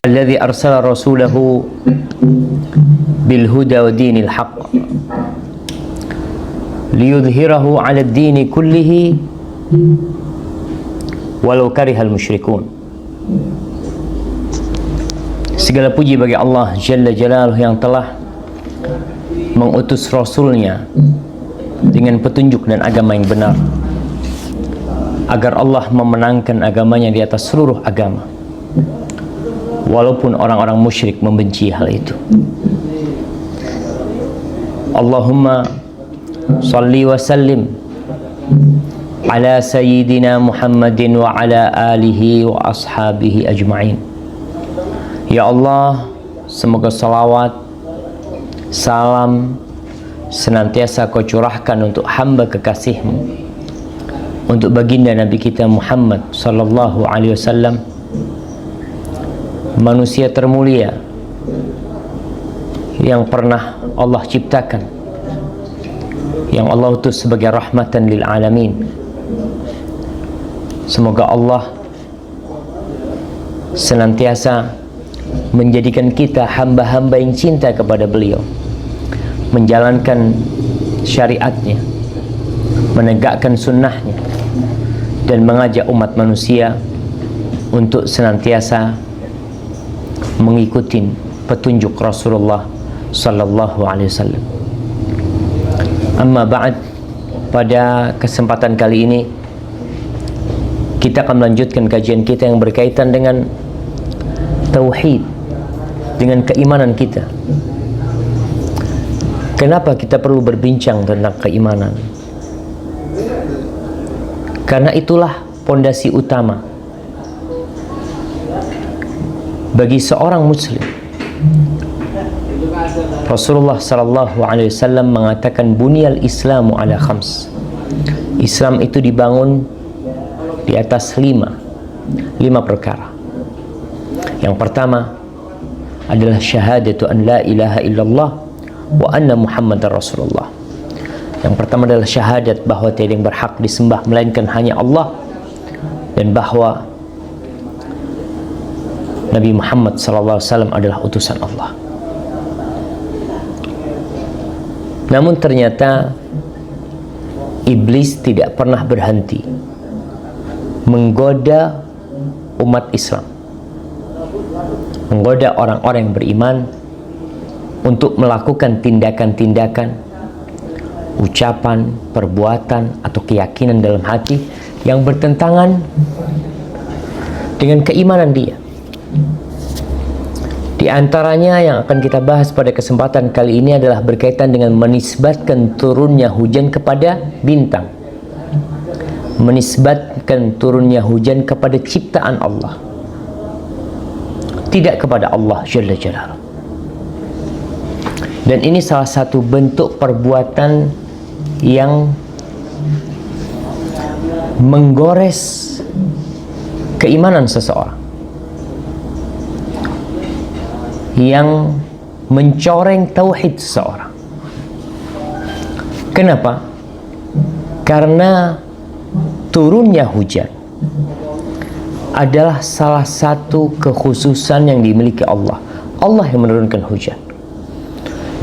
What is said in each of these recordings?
الذي أرسل رسوله بالهدى ودين الحق ليظهره على الدين كله walau karihal musyrikun. Segala puji bagi Allah Jalla Jalaluhu yang telah mengutus Rasulnya dengan petunjuk dan agama yang benar, agar Allah memenangkan agamanya di atas seluruh agama, walaupun orang-orang musyrik membenci hal itu. Allahumma salli wa sallim ala sayyidina Muhammadin wa ala alihi wa ashabihi ajma'in. Ya Allah, semoga salawat, salam senantiasa kau curahkan untuk hamba kekasih-Mu, untuk baginda Nabi kita Muhammad sallallahu alaihi wasallam, manusia termulia yang pernah Allah ciptakan, yang Allah utus sebagai rahmatan lil alamin. Semoga Allah senantiasa menjadikan kita hamba-hamba yang cinta kepada beliau, menjalankan syariatnya, menegakkan sunnahnya, dan mengajak umat manusia untuk senantiasa mengikuti petunjuk Rasulullah sallallahu alaihi wasallam. Amma ba'd, pada kesempatan kali ini kita akan melanjutkan kajian kita yang berkaitan dengan tauhid, dengan keimanan kita. Kenapa kita perlu berbincang tentang keimanan? Karena itulah pondasi utama bagi seorang muslim. Rasulullah sallallahu alaihi wasallam mengatakan bunyal Islamu ala khams. Islam itu dibangun di atas lima perkara. Yang pertama adalah syahadatu an la ilaha illallah wa anna Muhammadar Rasulullah. Yang pertama adalah syahadat bahwa tiada yang berhak disembah melainkan hanya Allah, dan bahwa Nabi Muhammad sallallahu alaihi wasallam adalah utusan Allah. Namun ternyata iblis tidak pernah berhenti menggoda umat Islam, menggoda orang-orang yang beriman untuk melakukan tindakan-tindakan, ucapan, perbuatan, atau keyakinan dalam hati yang bertentangan dengan keimanan dia. Di antaranya yang akan kita bahas pada kesempatan kali ini adalah berkaitan dengan menisbatkan turunnya hujan kepada bintang, menisbatkan turunnya hujan kepada ciptaan Allah, tidak kepada Allah Jalla Jalaluhu. Dan ini salah satu bentuk perbuatan yang menggores keimanan seseorang, yang mencoreng tauhid seseorang. Kenapa? Karena turunnya hujan adalah salah satu kekhususan yang dimiliki Allah. Allah yang menurunkan hujan.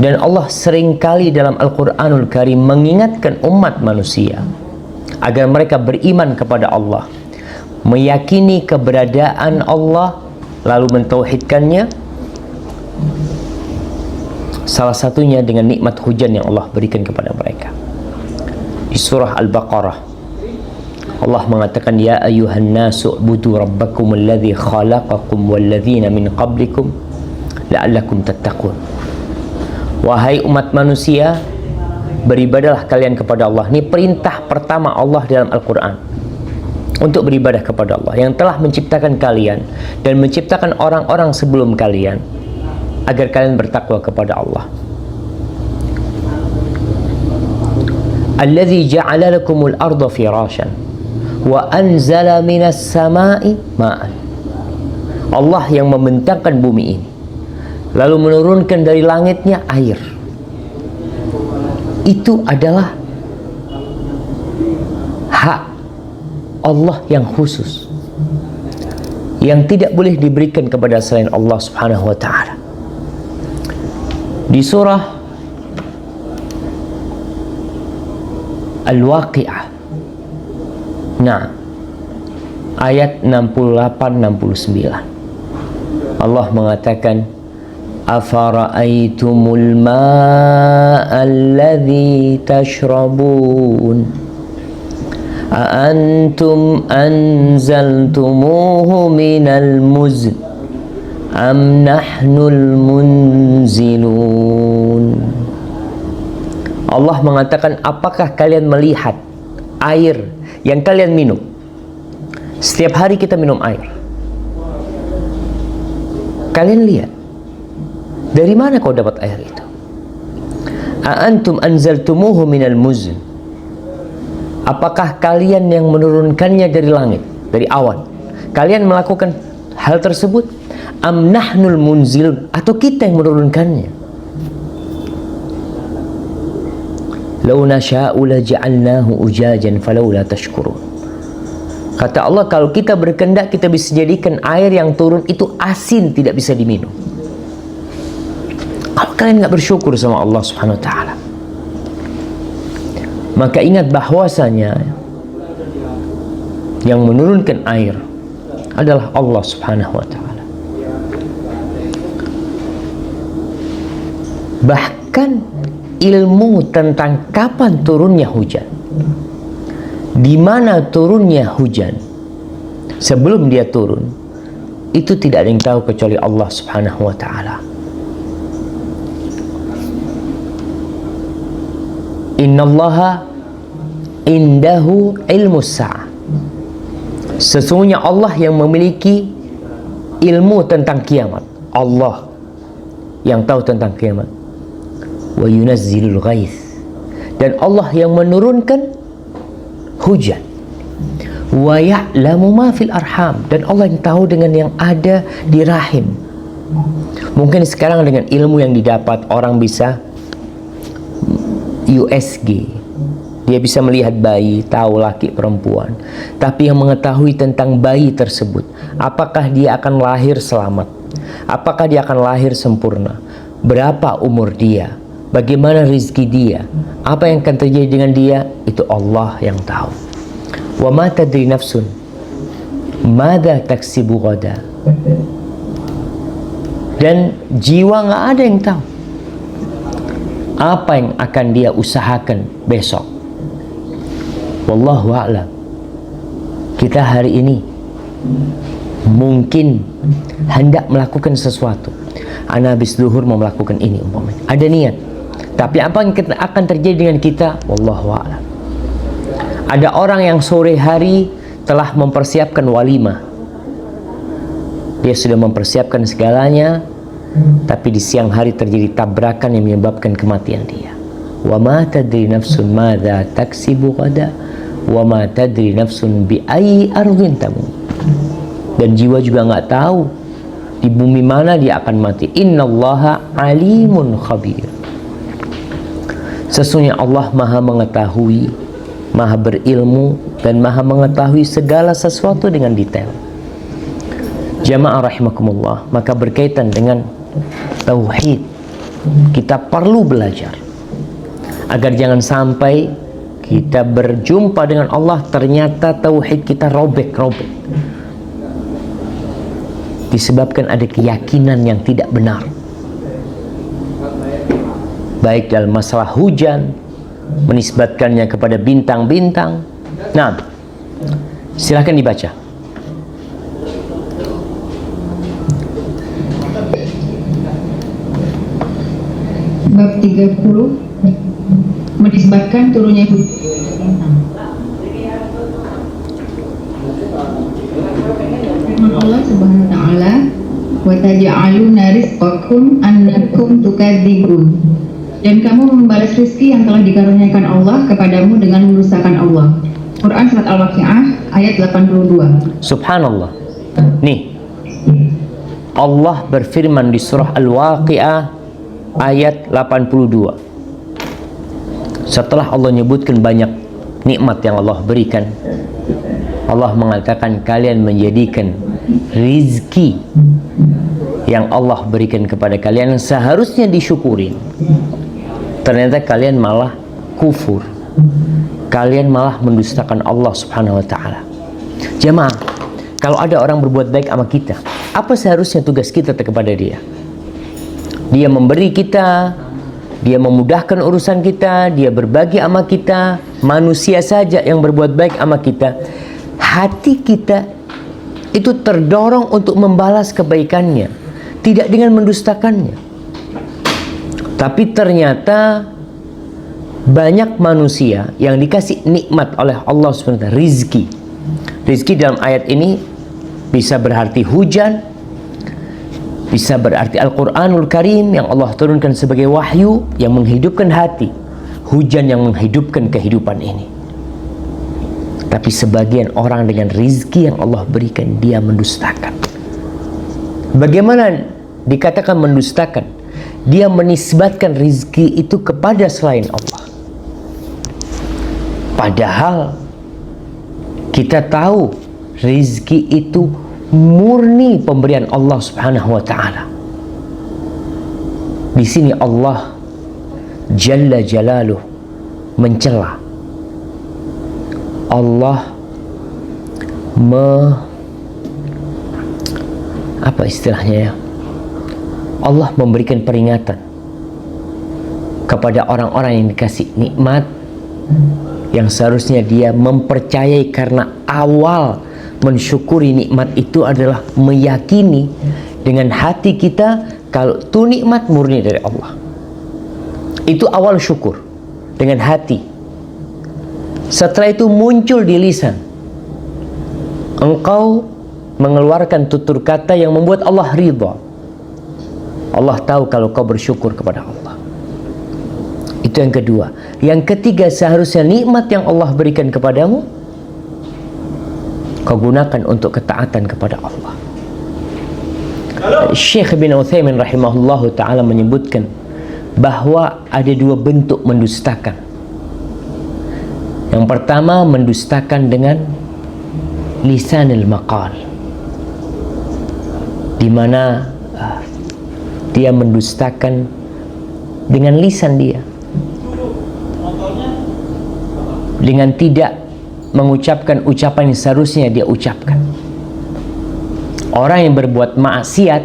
Dan Allah seringkali dalam Al-Quranul Karim mengingatkan umat manusia agar mereka beriman kepada Allah, meyakini keberadaan Allah, lalu mentauhidkannya. Salah satunya dengan nikmat hujan yang Allah berikan kepada mereka. Di surah Al-Baqarah Allah mengatakan, ya ayuhan nasu ubudu rabbakum alladhi khalaqakum walladhina min qablikum la'allakum tattaqun. Wahai umat manusia, beribadahlah kalian kepada Allah. Ini perintah pertama Allah dalam Al-Quran, untuk beribadah kepada Allah yang telah menciptakan kalian dan menciptakan orang-orang sebelum kalian, agar kalian bertakwa kepada Allah. Alladzi ja'ala lakumul arda firasyan wa anzala minas sama'i ma'an. Allah yang membentangkan bumi ini, lalu menurunkan dari langitnya air. Itu adalah hak Allah yang khusus. yang tidak boleh diberikan kepada selain Allah Subhanahu wa taala. Di surah Al-Waqi'ah, nah, ayat 68-69, Allah mengatakan, afara'aitumul ma'a alladhi tashrabun a'antum anzaltumuhu minal muzn am nahnul munzilun. Allah mengatakan, apakah kalian melihat air yang kalian minum? Setiap hari kita minum air. Kalian lihat, dari mana kau dapat air itu? A'antum anzaltumuhu minal muzn. Apakah kalian yang menurunkannya dari langit, dari awan? Kalian melakukan hal tersebut? Am nahnul munzilun, atau kita yang menurunkannya? Lau nasha'u laja'alnahu ujajan falawla tashkurun. Kata Allah, kalau kita berkehendak, kita bisa jadikan air yang turun itu asin, tidak bisa diminum. Kalau kalian nggak bersyukur sama Allah Subhanahu wa taala, maka ingat bahwasanya yang menurunkan air adalah Allah Subhanahu wa taala. Bahkan ilmu tentang kapan turunnya hujan, di mana turunnya hujan, sebelum dia turun, itu tidak ada yang tahu kecuali Allah Subhanahu wa taala. Innallaha indahu ilmu sa'ah. Sesungguhnya Allah yang memiliki ilmu tentang kiamat. Allah yang tahu tentang kiamat. Wa yunazzilul ghaith. Dan Allah yang menurunkan hujan. Wa ya'lamu ma fil arham. Dan Allah yang tahu dengan yang ada di rahim. Mungkin sekarang dengan ilmu yang didapat, orang bisa USG, dia bisa melihat bayi, tahu laki perempuan. Tapi yang mengetahui tentang bayi tersebut, apakah dia akan lahir selamat, apakah dia akan lahir sempurna, berapa umur dia, bagaimana rezeki dia, apa yang akan terjadi dengan dia, itu Allah yang tahu. Wa ma tadri nafsun madza taksibu ghada. Dan jiwa nggak ada yang tahu apa yang akan dia usahakan besok. Wallahu a'lam. Kita hari ini mungkin hendak melakukan sesuatu. Ana habis zuhur mau melakukan ini umpamanya, ada niat. Tapi apa yang akan terjadi dengan kita? Wallahu a'lam. Ada orang yang sore hari telah mempersiapkan walimah. Dia sudah mempersiapkan segalanya, tapi di siang hari terjadi tabrakan yang menyebabkan kematian dia. Wa ma tadri nafsun madza taksibu ghada wa ma tadri nafsun bi ayyi ardhin tamut. Dan jiwa juga nggak tahu di bumi mana dia akan mati. Innallaha alimun khabir. Sesungguhnya Allah Maha mengetahui, Maha berilmu, dan Maha mengetahui segala sesuatu dengan detail. Jamaah rahimakumullah, maka berkaitan dengan tauhid, kita perlu belajar agar jangan sampai kita berjumpa dengan Allah ternyata tauhid kita robek-robek disebabkan ada keyakinan yang tidak benar, baik dalam masalah hujan, menisbatkannya kepada bintang-bintang. Nah, silahkan dibaca. Bab 30, menisbatkan turunnya hujan. Firman Allah Subhanahu wa taala, "Wa taj'aluna rizqakum annakum tukadzibun." Dan kamu membalas rezeki yang telah dikaruniakan Allah kepadamu dengan mendustakan Allah. Quran surat Al-Waqi'ah ayat 82. Subhanallah. Nih, Allah berfirman di surah Al-Waqi'ah ayat 82. Setelah Allah menyebutkan banyak nikmat yang Allah berikan, Allah mengatakan kalian menjadikan rizki yang Allah berikan kepada kalian yang seharusnya disyukurin. Ternyata kalian malah kufur, kalian malah mendustakan Allah subhanahu wa ta'ala. Jemaah, kalau ada orang berbuat baik sama kita, apa seharusnya tugas kita kepada dia? Dia memberi kita, dia memudahkan urusan kita, dia berbagi sama kita. Manusia saja yang berbuat baik sama kita, hati kita itu terdorong untuk membalas kebaikannya, tidak dengan mendustakannya. Tapi ternyata banyak manusia yang dikasih nikmat oleh Allah SWT, rizki. Rizki dalam ayat ini bisa berarti hujan, bisa berarti Al-Quranul Karim yang Allah turunkan sebagai wahyu yang menghidupkan hati, hujan yang menghidupkan kehidupan ini. Tapi sebagian orang dengan rizki yang Allah berikan, dia mendustakan. Bagaimana dikatakan mendustakan? Dia menisbatkan rizki itu kepada selain Allah. Padahal kita tahu rizki itu murni pemberian Allah subhanahu wa ta'ala. Di sini Allah Jalla Jalaluh mencela. Allah apa istilahnya ya? Allah memberikan peringatan kepada orang-orang yang dikasih nikmat, yang seharusnya dia mempercayai karena awal mensyukuri nikmat itu adalah meyakini dengan hati kita kalau itu nikmat murni dari Allah. Itu awal syukur dengan hati. Setelah itu muncul di lisan, engkau mengeluarkan tutur kata yang membuat Allah ridha. Allah tahu kalau kau bersyukur kepada Allah. Itu yang kedua. Yang ketiga, seharusnya nikmat yang Allah berikan kepadamu kau gunakan untuk ketaatan kepada Allah. Syekh bin Utsaimin rahimahullahu ta'ala menyebutkan bahwa ada dua bentuk mendustakan. Yang pertama, mendustakan dengan lisanil maqal, di mana dia mendustakan dengan lisan dia, dengan tidak mengucapkan ucapan yang seharusnya dia ucapkan. Orang yang berbuat maksiat,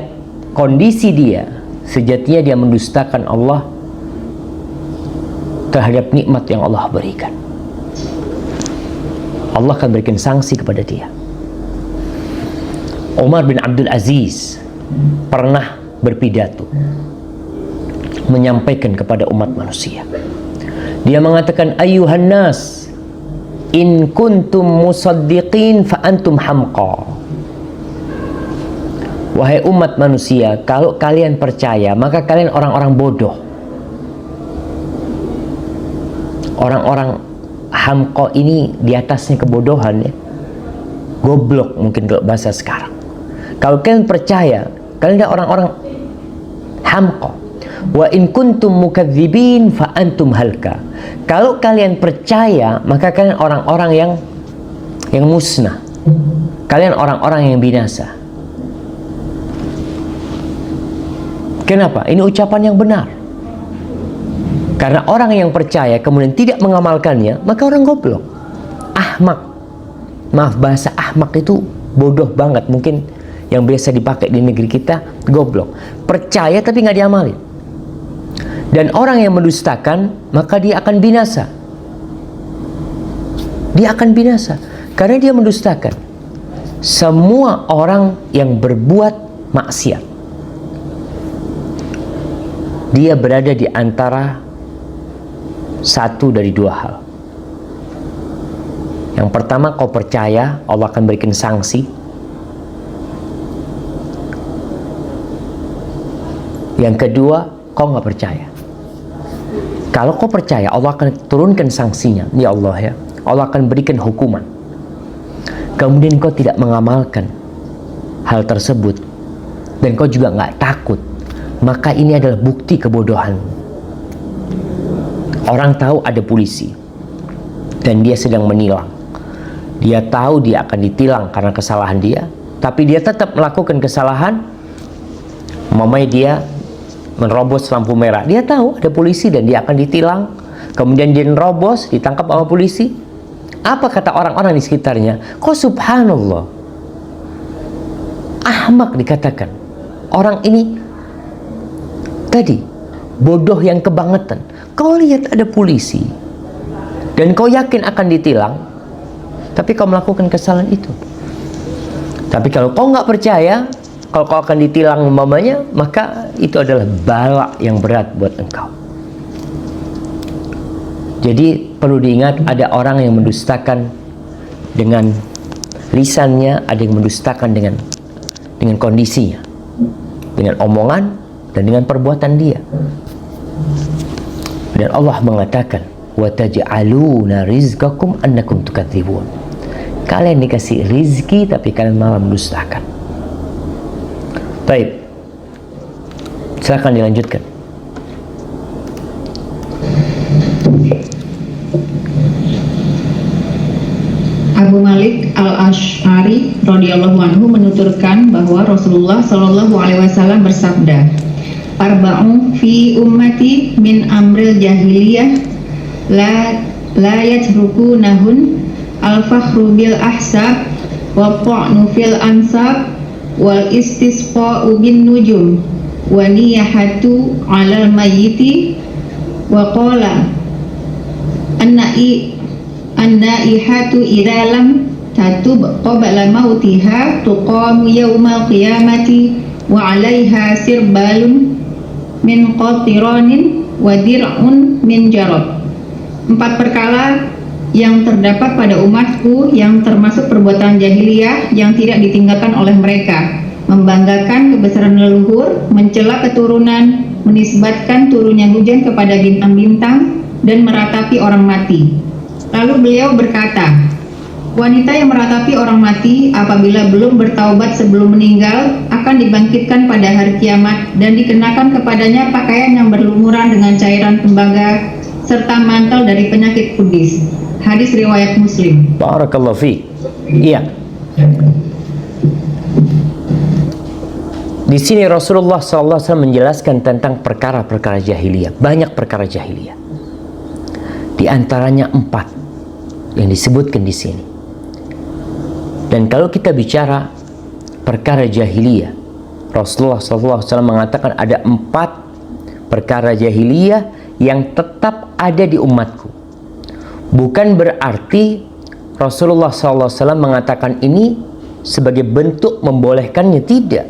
kondisi dia sejatinya dia mendustakan Allah terhadap nikmat yang Allah berikan. Allah akan berikan sanksi kepada dia. Umar bin Abdul Aziz pernah berpidato menyampaikan kepada umat manusia. Dia mengatakan, ayyuhan nas, in kuntum musaddiqin fa antum hamqa. Wahai umat manusia, kalau kalian percaya, maka kalian orang-orang bodoh. Orang-orang hamqa ini di atasnya kebodohan ya. Goblok mungkin kalau bahasa sekarang. Kalau kalian percaya, kalian adalah orang-orang hamqa. Wa in kuntum mukadzibin fa antum halka. Kalau kalian percaya, maka kalian orang-orang yang musnah. Kalian orang-orang yang binasa. Kenapa? Ini ucapan yang benar. Karena orang yang percaya kemudian tidak mengamalkannya, maka orang goblok. Ahmak. Maaf, bahasa ahmak itu bodoh banget. Mungkin yang biasa dipakai di negeri kita, goblok. Percaya tapi nggak diamalin. Dan orang yang mendustakan, maka dia akan binasa. Dia akan binasa karena dia mendustakan. Semua orang yang berbuat maksiat, dia berada di antara satu dari dua hal. Yang pertama, kau percaya Allah akan berikan sanksi. Yang kedua, kau nggak percaya. Kalau kau percaya, Allah akan turunkan sanksinya. Ya Allah ya, Allah akan berikan hukuman. Kemudian kau tidak mengamalkan hal tersebut, dan kau juga nggak takut, maka ini adalah bukti kebodohan. Orang tahu ada polisi dan dia sedang menilang. Dia tahu dia akan ditilang karena kesalahan dia, tapi dia tetap melakukan kesalahan, umpamanya dia menerobos lampu merah, dia tahu ada polisi dan dia akan ditilang, kemudian dia nerobos, ditangkap sama polisi, apa kata orang-orang di sekitarnya? Kok subhanallah, ahmak dikatakan, orang ini tadi bodoh yang kebangetan. Kau lihat ada polisi dan kau yakin akan ditilang, tapi kau melakukan kesalahan itu. Tapi kalau kau nggak percaya kalau kau akan ditilang umpamanya, maka itu adalah bala yang berat buat engkau. Jadi perlu diingat, ada orang yang mendustakan dengan lisannya, ada yang mendustakan dengan kondisinya, dengan omongan dan dengan perbuatan dia. Dan Allah mengatakan, wa taj'aluna rizqakum annakum tukadzibun. Kalian dikasih rizki tapi kalian malah mendustakan. Baik, silakan dilanjutkan. Abu Malik Al-Asy'ari radhiyallahu anhu menuturkan bahwa Rasulullah Shallallahu alaihi wasallam bersabda, "Arba'u fi ummati min amril jahiliyah la yatrukunahun al-fakhru bil ahsab wa ta'nu fil ansab wal istisqa'u bin nujum wa niyahatu 'alal mayyiti wa qala an-naihatu idza lam tatub qabla mautiha tuqamu yaumal qiyamati wa 'alaiha sirbalun min qatiranin wa dir'un min jarab." 4 perkara yang terdapat pada umatku yang termasuk perbuatan jahiliyah yang tidak ditinggalkan oleh mereka: membanggakan kebesaran leluhur, mencela keturunan, menisbatkan turunnya hujan kepada bintang-bintang, dan meratapi orang mati. Lalu beliau berkata, wanita yang meratapi orang mati apabila belum bertaubat sebelum meninggal akan dibangkitkan pada hari kiamat dan dikenakan kepadanya pakaian yang berlumuran dengan cairan tembaga serta mantel dari penyakit kudis. Hadis riwayat Muslim. Barakallahu fi. Iya. Di sini Rasulullah SAW menjelaskan tentang perkara-perkara jahiliyah. Banyak perkara jahiliyah. Di antaranya 4 yang disebutkan di sini. Dan kalau kita bicara perkara jahiliyah, Rasulullah SAW mengatakan ada 4 perkara jahiliyah yang tetap ada di umatku. Bukan berarti Rasulullah SAW mengatakan ini sebagai bentuk membolehkannya, tidak.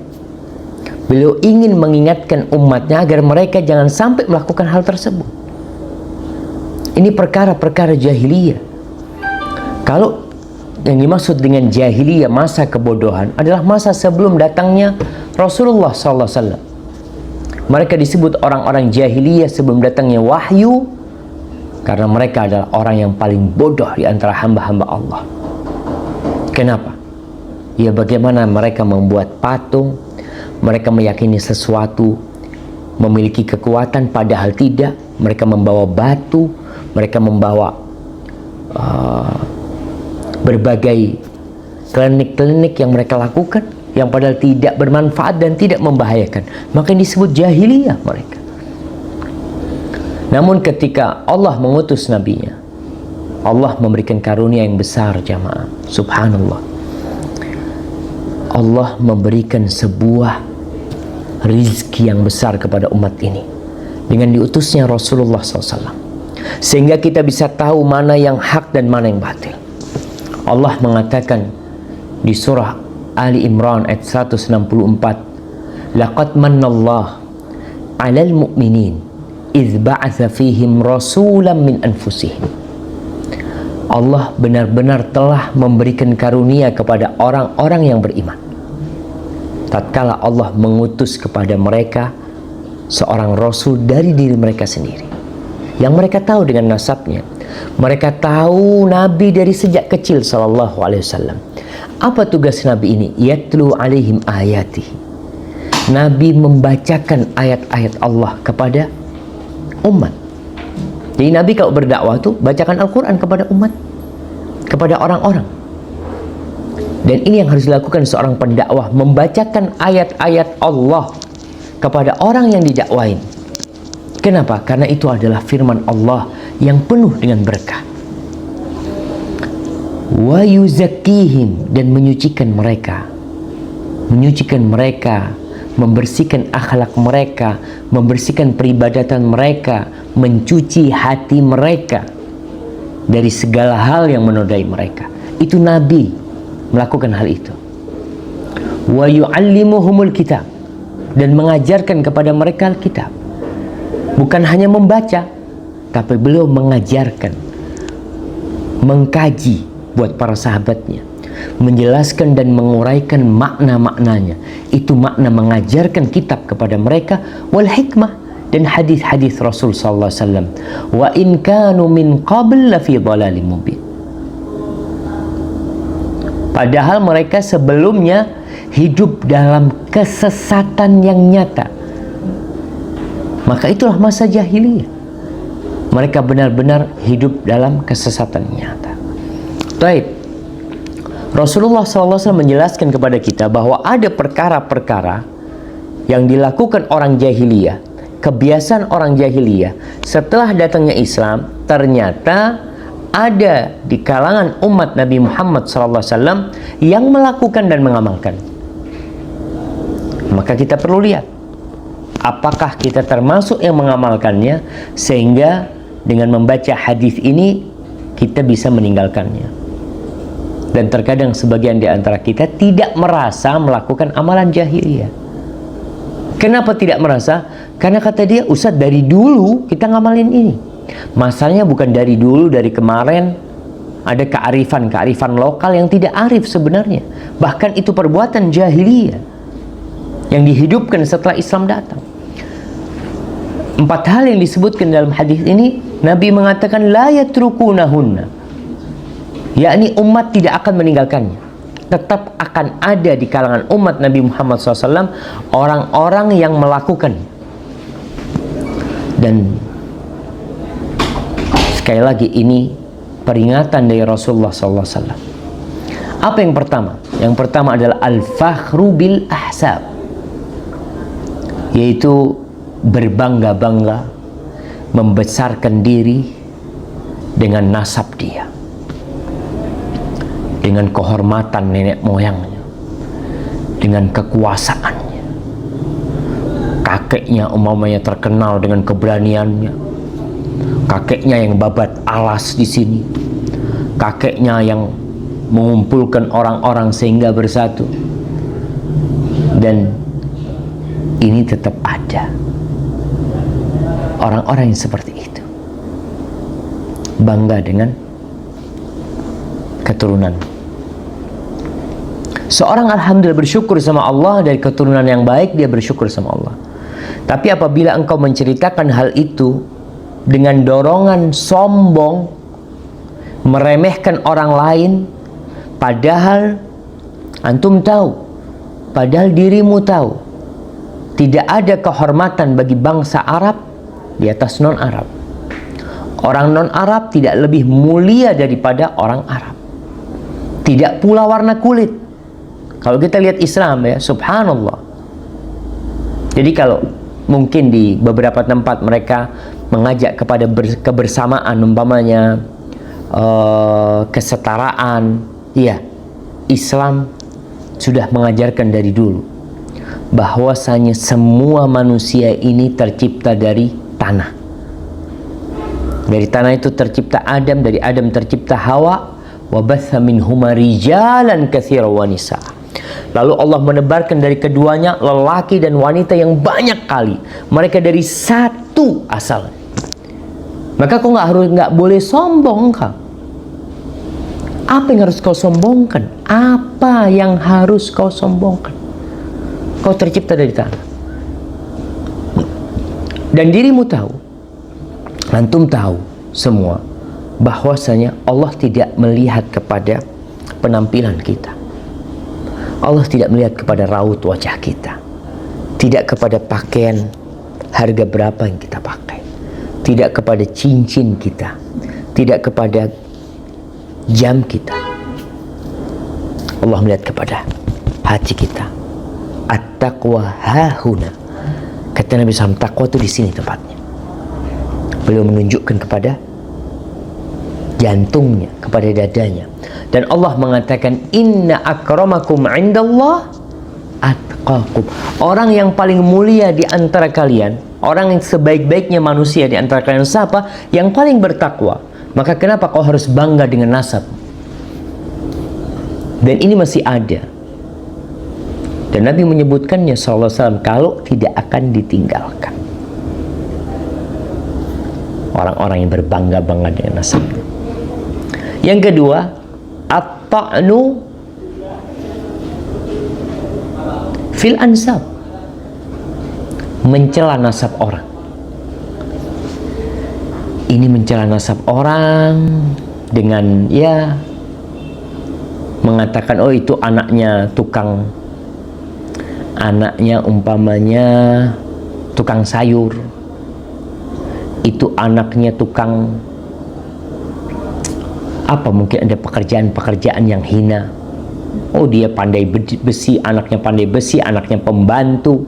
Beliau ingin mengingatkan umatnya agar mereka jangan sampai melakukan hal tersebut. Ini perkara-perkara jahiliyah. Kalau yang dimaksud dengan jahiliyah, masa kebodohan, adalah masa sebelum datangnya Rasulullah SAW. Mereka disebut orang-orang jahiliyah sebelum datangnya wahyu, karena mereka adalah orang yang paling bodoh di antara hamba-hamba Allah. Kenapa? Ya, bagaimana mereka membuat patung, mereka meyakini sesuatu memiliki kekuatan padahal tidak. Mereka membawa batu, mereka membawa berbagai klinik-klinik yang mereka lakukan yang padahal tidak bermanfaat dan tidak membahayakan. Maka ini disebut jahiliyah mereka. Namun ketika Allah mengutus nabinya, Allah memberikan karunia yang besar, jamaah. Subhanallah. Allah memberikan sebuah rizki yang besar kepada umat ini dengan diutusnya Rasulullah SAW, sehingga kita bisa tahu mana yang hak dan mana yang batil. Allah mengatakan di surah Ali Imran ayat 164, laqad mannallahu 'alal mu'minin idz ba'atsa fihim rasulan min anfusihim. Allah benar-benar telah memberikan karunia kepada orang-orang yang beriman tatkala Allah mengutus kepada mereka seorang rasul dari diri mereka sendiri, yang mereka tahu dengan nasabnya. Mereka tahu Nabi dari sejak kecil sallallahu alaihi wasallam. Apa tugas Nabi ini? Yatlu alaihim ayati. Nabi membacakan ayat-ayat Allah kepada umat. Jadi Nabi kalau berdakwah tuh bacakan Al-Quran kepada umat, kepada orang-orang. Dan ini yang harus dilakukan seorang pendakwah, membacakan ayat-ayat Allah kepada orang yang didakwain. Kenapa? Karena itu adalah firman Allah yang penuh dengan berkah. Wa yuzakkihim, dan menyucikan mereka. Menyucikan mereka, membersihkan akhlak mereka, membersihkan peribadatan mereka, mencuci hati mereka dari segala hal yang menodai mereka. Itu Nabi melakukan hal itu. Wa yu'allimuhumul kitab, dan mengajarkan kepada mereka Alkitab. Bukan hanya membaca, tapi beliau mengajarkan, mengkaji buat para sahabatnya, menjelaskan dan menguraikan makna-maknanya. Itu makna mengajarkan kitab kepada mereka, wal hikmah, dan hadis-hadis Rasul sallallahu alaihi wasallam. Wa in kanu min qabl la fi dhalalim mubin. Padahal mereka sebelumnya hidup dalam kesesatan yang nyata. Maka itulah masa jahiliyah. Mereka benar-benar hidup dalam kesesatan nyata. Baik. Rasulullah SAW menjelaskan kepada kita bahwa ada perkara-perkara yang dilakukan orang jahiliyah, kebiasaan orang jahiliyah. Setelah datangnya Islam, ternyata ada di kalangan umat Nabi Muhammad SAW yang melakukan dan mengamalkan. Maka kita perlu lihat, apakah kita termasuk yang mengamalkannya, sehingga dengan membaca hadis ini kita bisa meninggalkannya. Dan terkadang sebagian di antara kita tidak merasa melakukan amalan jahiliyah. Kenapa tidak merasa? Karena kata dia, Ustaz, dari dulu kita ngamalin ini. Masalahnya bukan dari dulu, dari kemarin. Ada kearifan lokal yang tidak arif sebenarnya. Bahkan itu perbuatan jahiliyah yang dihidupkan setelah Islam datang. 4 hal yang disebutkan dalam hadis ini, Nabi mengatakan la yatrukunahunna, yakni umat tidak akan meninggalkannya. Tetap akan ada di kalangan umat Nabi Muhammad SAW orang-orang yang melakukan. Dan sekali lagi, ini peringatan dari Rasulullah SAW. Apa yang pertama? Yang pertama adalah al-fakhru bil ahsab, yaitu berbangga-bangga, membesarkan diri dengan nasab dia, dengan kehormatan nenek moyangnya, dengan kekuasaannya. Kakeknya umpamanya terkenal dengan keberaniannya, kakeknya yang babat alas di sini, kakeknya yang mengumpulkan orang-orang sehingga bersatu. Dan ini tetap ada orang-orang yang seperti itu, bangga dengan keturunan. Seorang alhamdulillah bersyukur sama Allah dari keturunan yang baik, dia bersyukur sama Allah. Tapi apabila engkau menceritakan hal itu dengan dorongan sombong, meremehkan orang lain, padahal antum tahu, padahal dirimu tahu, tidak ada kehormatan bagi bangsa Arab di atas non-Arab. Orang non-Arab tidak lebih mulia daripada orang Arab. Tidak pula warna kulit. Kalau kita lihat Islam ya, subhanallah. Jadi kalau mungkin di beberapa tempat mereka mengajak kepada kebersamaan, umpamanya kesetaraan, ya, Islam sudah mengajarkan dari dulu bahwasanya semua manusia ini tercipta dari tanah. Dari tanah itu tercipta Adam, dari Adam tercipta Hawa, wa batha minhuma rijalan katsiran wa nisa. Lalu Allah menebarkan dari keduanya lelaki dan wanita yang banyak kali. Mereka dari satu asal. Maka kau nggak boleh sombong kau. Apa yang harus kau sombongkan? Apa yang harus kau sombongkan? Kau tercipta dari tanah. Dan dirimu tahu, antum tahu semua, bahwasanya Allah tidak melihat kepada penampilan kita. Allah tidak melihat kepada raut wajah kita, tidak kepada pakaian harga berapa yang kita pakai, tidak kepada cincin kita, tidak kepada jam kita. Allah melihat kepada hati kita. At-taqwa hahuna. Kata Nabi SAW, takwa itu di sini tempatnya. Beliau menunjukkan kepada jantungnya, kepada dadanya. Dan Allah mengatakan, inna akramakum indallah atqakum. Orang yang paling mulia di antara kalian, orang yang sebaik-baiknya manusia di antara kalian siapa? Yang paling bertakwa. Maka kenapa kau harus bangga dengan nasab? Dan ini masih ada. Dan Nabi menyebutkannya SAW, kalau tidak akan ditinggalkan. Orang-orang yang berbangga-bangga dengan nasabnya. Yang kedua, at-ta'nu fil ansab. Mencela nasab orang. Ini mencela nasab orang dengan ya mengatakan, oh itu anaknya tukang, anaknya umpamanya tukang sayur, itu anaknya tukang apa, mungkin ada pekerjaan-pekerjaan yang hina. Oh dia pandai besi, anaknya pandai besi, anaknya pembantu,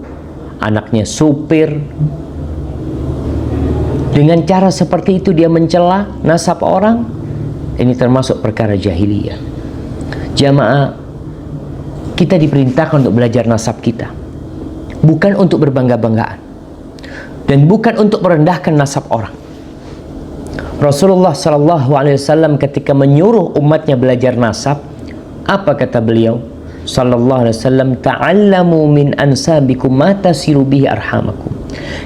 anaknya supir. Dengan cara seperti itu dia mencela nasab orang. Ini termasuk perkara jahiliyah. Jamaah, kita diperintahkan untuk belajar nasab kita, bukan untuk berbangga-banggaan dan bukan untuk merendahkan nasab orang. Rasulullah SAW ketika menyuruh umatnya belajar nasab, apa kata beliau sallallahu alaihi wasallam? Ta'allamu min ansabikum ma tasiru bihi arhamakum.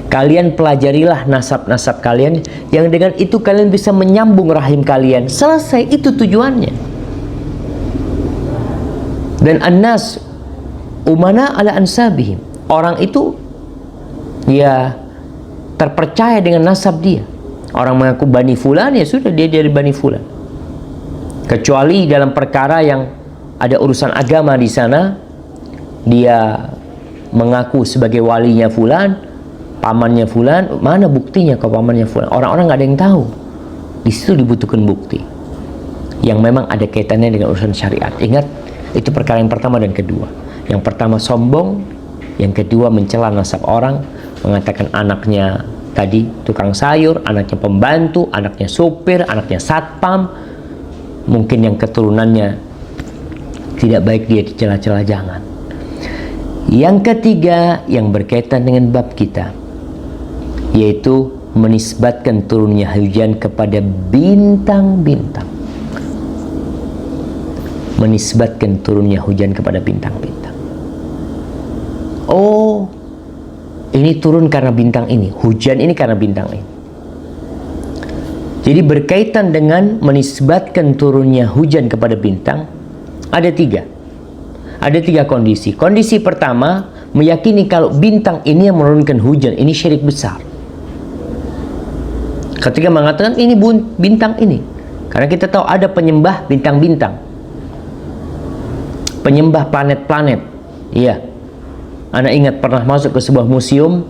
Kalian pelajarilah nasab-nasab kalian, yang dengan itu kalian bisa menyambung rahim kalian. Selesai, itu tujuannya. Dan annas umana ala ansabihim. Orang itu ya terpercaya dengan nasab dia. Orang mengaku Bani Fulan, ya sudah dia dari Bani Fulan. Kecuali dalam perkara yang ada urusan agama di sana, dia mengaku sebagai walinya Fulan, pamannya Fulan. Mana buktinya kau pamannya Fulan? Orang-orang nggak ada yang tahu. Di situ dibutuhkan bukti yang memang ada kaitannya dengan urusan syariat. Ingat, itu perkara yang pertama dan kedua. Yang pertama sombong, yang kedua mencela nasab orang, mengatakan anaknya tadi tukang sayur, anaknya pembantu, anaknya supir, anaknya satpam. Mungkin yang keturunannya tidak baik, dia dicela-cela, jangan. Yang ketiga yang berkaitan dengan bab kita, yaitu menisbatkan turunnya hujan kepada bintang-bintang. Menisbatkan turunnya hujan kepada bintang-bintang. Oh, ini turun karena bintang ini, hujan ini karena bintang ini. Jadi berkaitan dengan menisbatkan turunnya hujan kepada bintang, ada tiga kondisi. Kondisi pertama, meyakini kalau bintang ini yang menurunkan hujan, ini syirik besar. Ketika mengatakan ini bintang ini, karena kita tahu ada penyembah bintang-bintang, penyembah planet-planet. Iya, Anda ingat pernah masuk ke sebuah museum,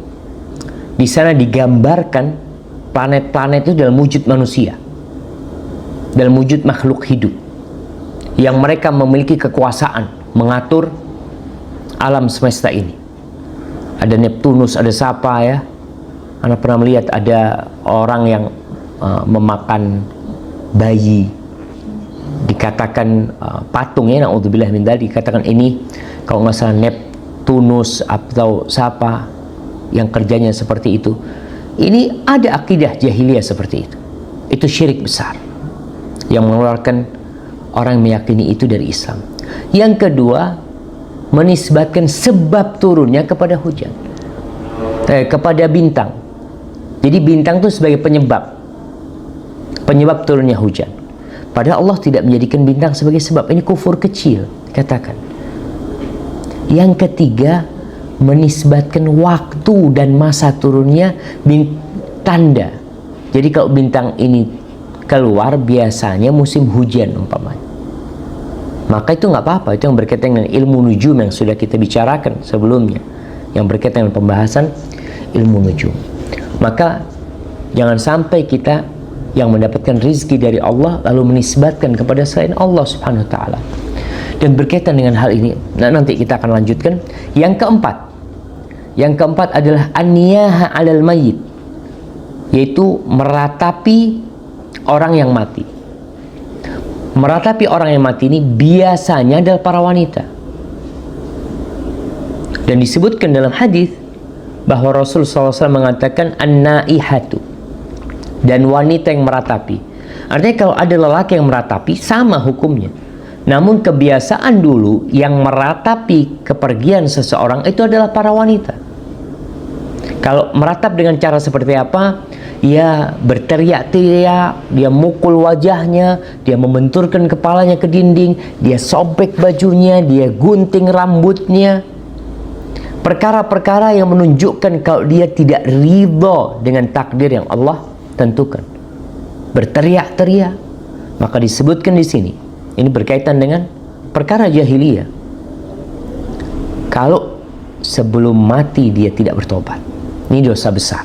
di sana digambarkan planet-planet itu dalam wujud manusia, dalam wujud makhluk hidup, yang mereka memiliki kekuasaan mengatur alam semesta ini. Ada Neptunus, ada siapa ya? Anda pernah melihat ada orang yang memakan bayi, dikatakan patung ya, naudzubillah min dzalik, dikatakan ini kalau nggak salah Neptunus atau siapa yang kerjanya seperti itu. Ini ada akidah jahiliyah seperti itu. Itu syirik besar yang mengeluarkan orang meyakini itu dari Islam. Yang kedua, menisbatkan sebab turunnya kepada hujan, kepada bintang. Jadi bintang itu sebagai penyebab turunnya hujan. Padahal Allah tidak menjadikan bintang sebagai sebab. Ini kufur kecil, katakan. Yang ketiga, menisbatkan waktu dan masa turunnya tanda. Jadi kalau bintang ini keluar biasanya musim hujan umpamanya, maka itu nggak apa-apa. Itu yang berkaitan dengan ilmu nujum yang sudah kita bicarakan sebelumnya, yang berkaitan dengan pembahasan ilmu nujum. Maka jangan sampai kita yang mendapatkan rizki dari Allah lalu menisbatkan kepada selain Allah subhanahu wa ta'ala. Dan berkaitan dengan hal ini, nanti kita akan lanjutkan. Yang keempat adalah an-niyaha 'alal mayyit, yaitu meratapi orang yang mati. Meratapi orang yang mati ini biasanya adalah para wanita. Dan disebutkan dalam hadis bahwa Rasul SAW mengatakan an-naihatu, dan wanita yang meratapi. Artinya kalau ada lelaki yang meratapi sama hukumnya. Namun kebiasaan dulu yang meratapi kepergian seseorang itu adalah para wanita. Kalau meratap dengan cara seperti apa? Ya berteriak-teriak, dia mukul wajahnya, dia membenturkan kepalanya ke dinding, dia sobek bajunya, dia gunting rambutnya. Perkara-perkara yang menunjukkan kalau dia tidak ridho dengan takdir yang Allah tentukan. Berteriak-teriak. Maka disebutkan di sini, ini berkaitan dengan perkara jahiliyah. Kalau sebelum mati dia tidak bertobat, ini dosa besar.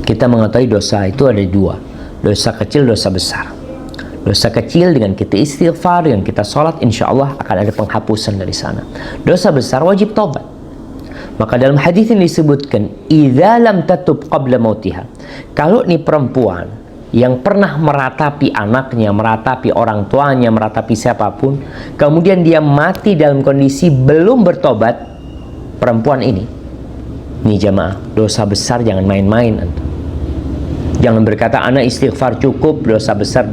Kita mengetahui dosa itu ada dua, dosa kecil, dosa besar. Dosa kecil dengan kita istighfar, dengan kita sholat, insya Allah akan ada penghapusan dari sana. Dosa besar wajib tobat. Maka dalam hadis ini disebutkan, idza lam tatub qabla mautiha. Kalau ini perempuan yang pernah meratapi anaknya, meratapi orang tuanya, meratapi siapapun, kemudian dia mati dalam kondisi belum bertobat, perempuan ini jamaah, dosa besar, jangan main-main. Jangan berkata anak istighfar cukup, dosa besar,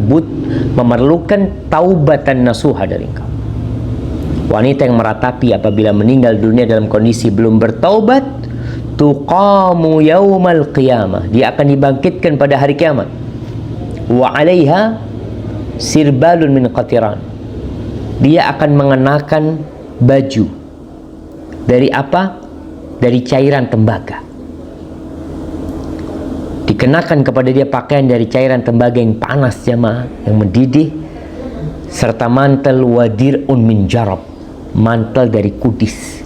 memerlukan taubatan nasuha dari engkau. Wanita yang meratapi apabila meninggal dunia dalam kondisi belum bertaubat, tuqamu yaumal qiyamah, dia akan dibangkitkan pada hari kiamat. Wa 'alaiha sirbalun min qatiran, dia akan mengenakan baju dari apa? Dari cairan tembaga. Dikenakan kepada dia pakaian dari cairan tembaga yang panas jamaah, yang mendidih, serta mantel wadir'un min jarab, mantel dari kudis.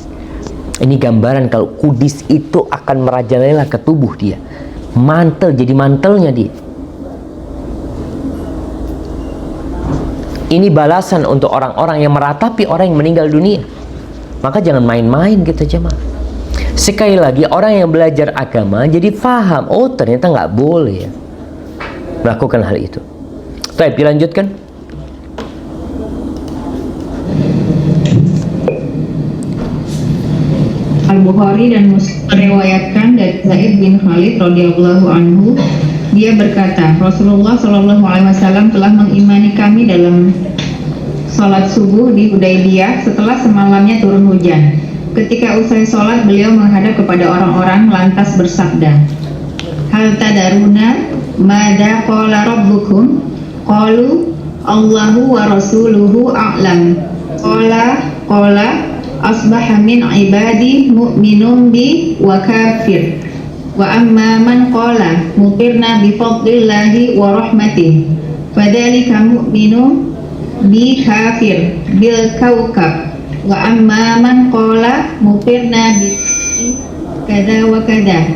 Ini gambaran kalau kudis itu akan merajalela ke tubuh dia. Mantel, jadi mantelnya dia. Ini balasan untuk orang-orang yang meratapi orang yang meninggal dunia. Maka jangan main-main kita jemaah. Sekali lagi, orang yang belajar agama jadi faham, oh ternyata nggak boleh ya melakukan hal itu. Baik, dilanjutkan. Al-Bukhari dan Muslim meriwayatkan dari Zaid bin Khalid radhiyallahu anhu, dia berkata, Rasulullah Shallallahu alaihi wasallam telah mengimani kami dalam salat subuh di Hudaybiyah setelah semalamnya turun hujan. Ketika usai sholat, beliau menghadap kepada orang-orang lantas bersabda, hal tadaruna mada qala rabbukum? Qalu Allahu wa rasuluhu a'lam. Qala asbaha min ibadi mu'minun bi wa kafir. Wa amma man qala mutirna bi fadlillahi wa rahmatih, fadzalika mu'minun bi kafir bil kaukab. Wa amma man qala mutirna bi kada wa kada,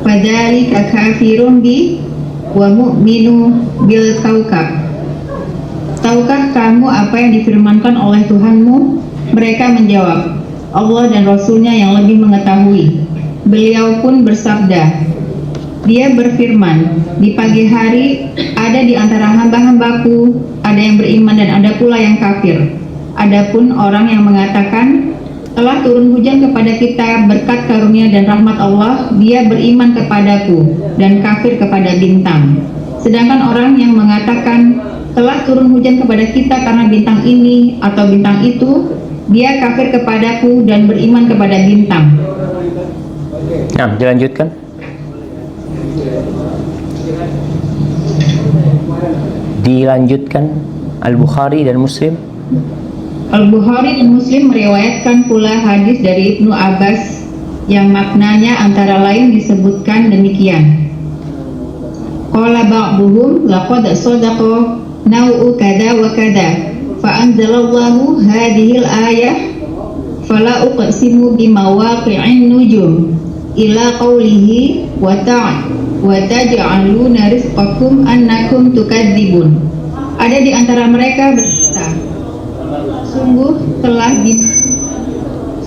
fadzalika kafirun bi wa mu'minu bil kaukab. Tahukah kamu apa yang difirmankan oleh Tuhanmu? Mereka menjawab, Allah dan Rasulnya yang lebih mengetahui. Beliau pun bersabda, dia berfirman, di pagi hari ada di antara hamba-hambaku ada yang beriman dan ada pula yang kafir. Adapun orang yang mengatakan telah turun hujan kepada kita berkat karunia dan rahmat Allah, dia beriman kepadaku dan kafir kepada bintang. Sedangkan orang yang mengatakan telah turun hujan kepada kita karena bintang ini atau bintang itu, dia kafir kepadaku dan beriman kepada bintang. Nah, dilanjutkan. Al-Bukhari dan Muslim. Al-Bukhari dan Muslim meriwayatkan pula hadis dari Ibnu Abbas yang maknanya antara lain disebutkan demikian. Qala ba'duhum laqad sadaqa nau'u kada wa kada fa anzalallahu hadhil ayah fala uqsimu bimawaqi'in nujum ila qawlihi wa taj'aluna rizqakum annakum tukadzibun. Ada di antara mereka berkata,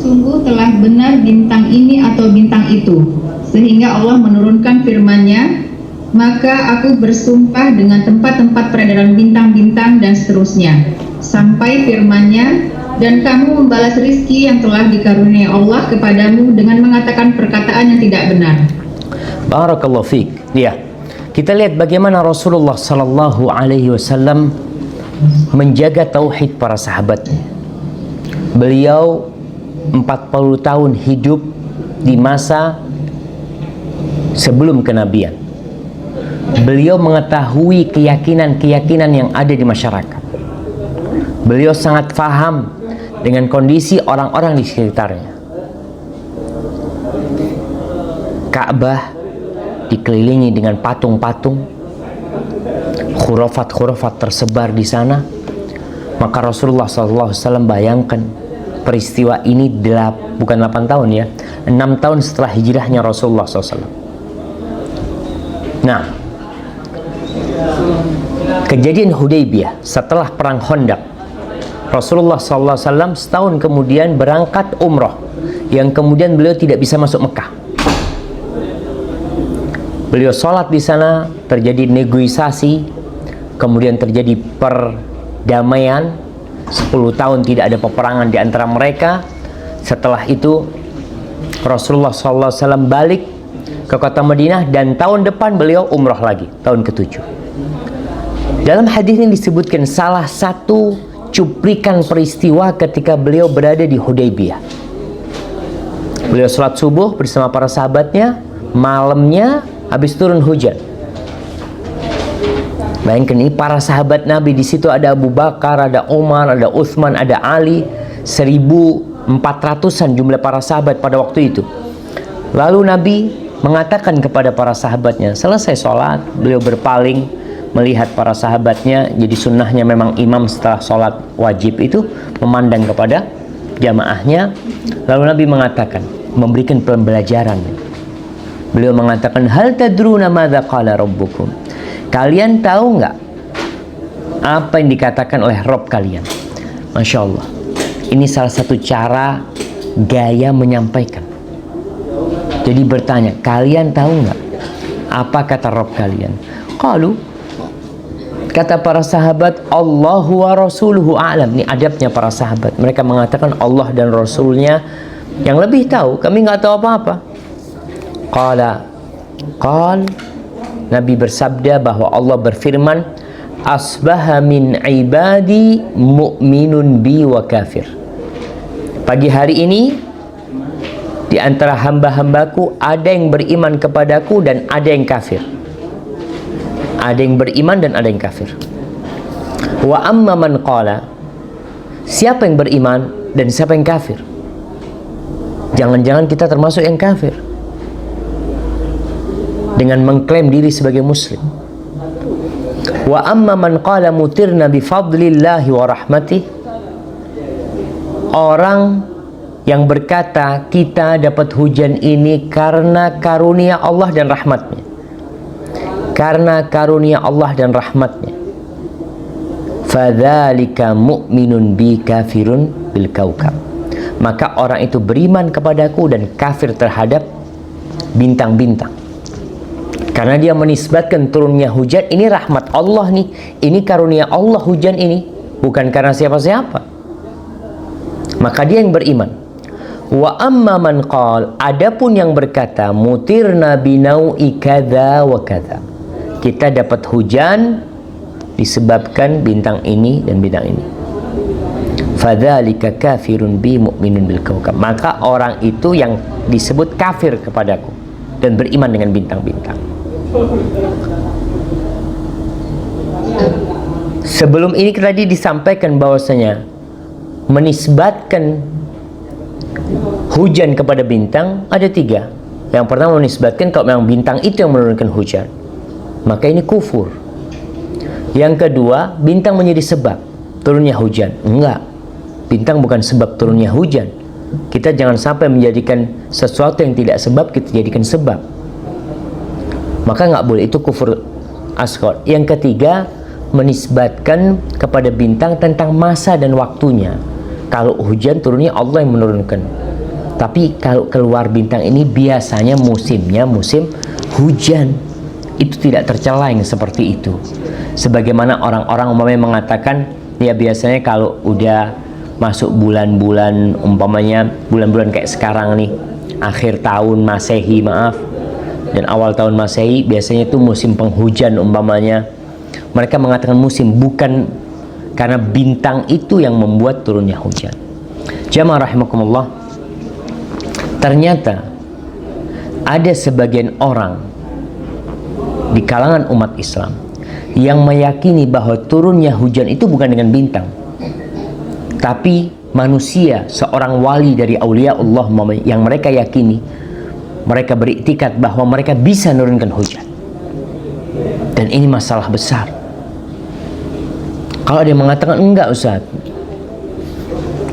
Sungguh telah benar bintang ini atau bintang itu, sehingga Allah menurunkan firman-Nya, maka aku bersumpah dengan tempat-tempat peredaran bintang-bintang dan seterusnya, sampai firman-Nya, dan kamu membalas rizki yang telah dikaruniai Allah kepadamu dengan mengatakan perkataan yang tidak benar. Barakallahu fiik. Ya, kita lihat bagaimana Rasulullah Sallallahu Alaihi Wasallam menjaga tauhid para sahabatnya. Beliau 40 tahun hidup di masa sebelum kenabian. Beliau mengetahui keyakinan-keyakinan yang ada di masyarakat. Beliau sangat faham dengan kondisi orang-orang di sekitarnya. Ka'bah dikelilingi dengan patung-patung, khurafat-khurafat tersebar di sana. Maka Rasulullah SAW bayangkan peristiwa ini bukan 8 tahun ya, 6 tahun setelah hijrahnya Rasulullah SAW. Nah, kejadian Hudaybiyah setelah perang Khandaq, Rasulullah SAW setahun kemudian berangkat umroh, yang kemudian beliau tidak bisa masuk Mekah. Beliau sholat di sana, terjadi negosiasi, kemudian terjadi perdamaian. 10 tahun tidak ada peperangan di antara mereka. Setelah itu Rasulullah SAW balik ke kota Madinah, dan tahun depan beliau umroh lagi, tahun ke-7. Dalam hadis ini disebutkan salah satu cuplikan peristiwa ketika beliau berada di Hudaybiyah. Beliau sholat subuh bersama para sahabatnya, malamnya habis turun hujan. Bayangkan ini para sahabat Nabi, di situ ada Abu Bakar, ada Umar, ada Utsman, ada Ali, 1.400-an jumlah para sahabat pada waktu itu. Lalu Nabi mengatakan kepada para sahabatnya, selesai sholat, beliau berpaling melihat para sahabatnya. Jadi sunnahnya memang imam setelah sholat wajib itu memandang kepada jamaahnya. Lalu Nabi mengatakan, memberikan pembelajaran. Beliau mengatakan, hal tadruna madza qala rabbukum? Kalian tahu nggak apa yang dikatakan oleh Rabb kalian? Masya Allah, ini salah satu cara gaya menyampaikan. Jadi bertanya, kalian tahu nggak apa kata Rabb kalian? Qalu, kata para sahabat, Allahu wa rasuluhu a'lam. Ini adabnya para sahabat. Mereka mengatakan Allah dan Rasulnya yang lebih tahu, kami nggak tahu apa-apa. Nabi bersabda bahwa Allah berfirman, asbaha min ibadi mu'minun bi wa kafir. Pagi hari ini di antara hamba-hambaku ada yang beriman kepadaku dan ada yang kafir. Ada yang beriman dan ada yang kafir. Wa amma man qala, siapa yang beriman dan siapa yang kafir? Jangan-jangan kita termasuk yang kafir dengan mengklaim diri sebagai muslim. Wa amma man qala mutirna bi fadlillahi wa rahmatih, orang yang berkata kita dapat hujan ini karena karunia Allah dan rahmatnya. Karena karunia Allah dan rahmatnya. Fadzalika mu'minun bi kafirun bil kaukab. Maka orang itu beriman kepadaku dan kafir terhadap bintang-bintang. Karena dia menisbatkan turunnya hujan ini rahmat Allah nih, ini karunia Allah hujan ini, bukan karena siapa-siapa. Maka dia yang beriman. Wa amma man qal, adapun yang berkata mutirna binau'i kadza wa kadza, kita dapat hujan disebabkan bintang ini dan bintang ini. Fadzalika kafirun bi mu'minun bil kaukab. Maka orang itu yang disebut kafir kepadaku dan beriman dengan bintang-bintang. Sebelum ini tadi disampaikan bahwasanya menisbatkan hujan kepada bintang ada 3. Yang pertama menisbatkan kalau memang bintang itu yang menurunkan hujan, maka ini kufur. Yang kedua, bintang menjadi sebab turunnya hujan. Enggak, bintang bukan sebab turunnya hujan. Kita jangan sampai menjadikan sesuatu yang tidak sebab kita jadikan sebab, maka nggak boleh, itu kufur asghar. Yang ketiga, menisbatkan kepada bintang tentang masa dan waktunya. Kalau hujan turunnya Allah yang menurunkan. Tapi kalau keluar bintang ini biasanya musimnya musim hujan. Itu tidak tercela yang seperti itu. Sebagaimana orang-orang umpamanya mengatakan, ya biasanya kalau udah masuk bulan-bulan, umpamanya bulan-bulan kayak sekarang nih, akhir tahun Masehi dan awal tahun Masehi, biasanya itu musim penghujan umpamanya. Mereka mengatakan musim bukan karena bintang itu yang membuat turunnya hujan. Jamaah rahimakumullah, ternyata ada sebagian orang di kalangan umat Islam yang meyakini bahwa turunnya hujan itu bukan dengan bintang, tapi manusia, seorang wali dari aulia Allah yang mereka yakini, mereka beriktikad bahwa mereka bisa menurunkan hujan. Dan ini masalah besar. Kalau ada yang mengatakan enggak Ustaz,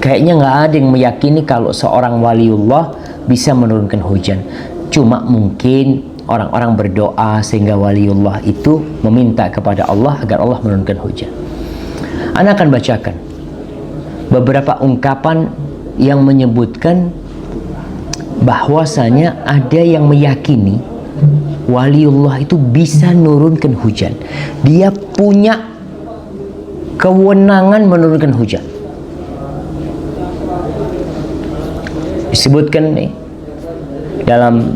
kayaknya nggak ada yang meyakini kalau seorang waliullah bisa menurunkan hujan. Cuma mungkin orang-orang berdoa sehingga waliullah itu meminta kepada Allah agar Allah menurunkan hujan. Ana akan bacakan beberapa ungkapan yang menyebutkan bahwasanya ada yang meyakini waliullah itu bisa menurunkan hujan. Dia punya kewenangan menurunkan hujan. Disebutkan nih dalam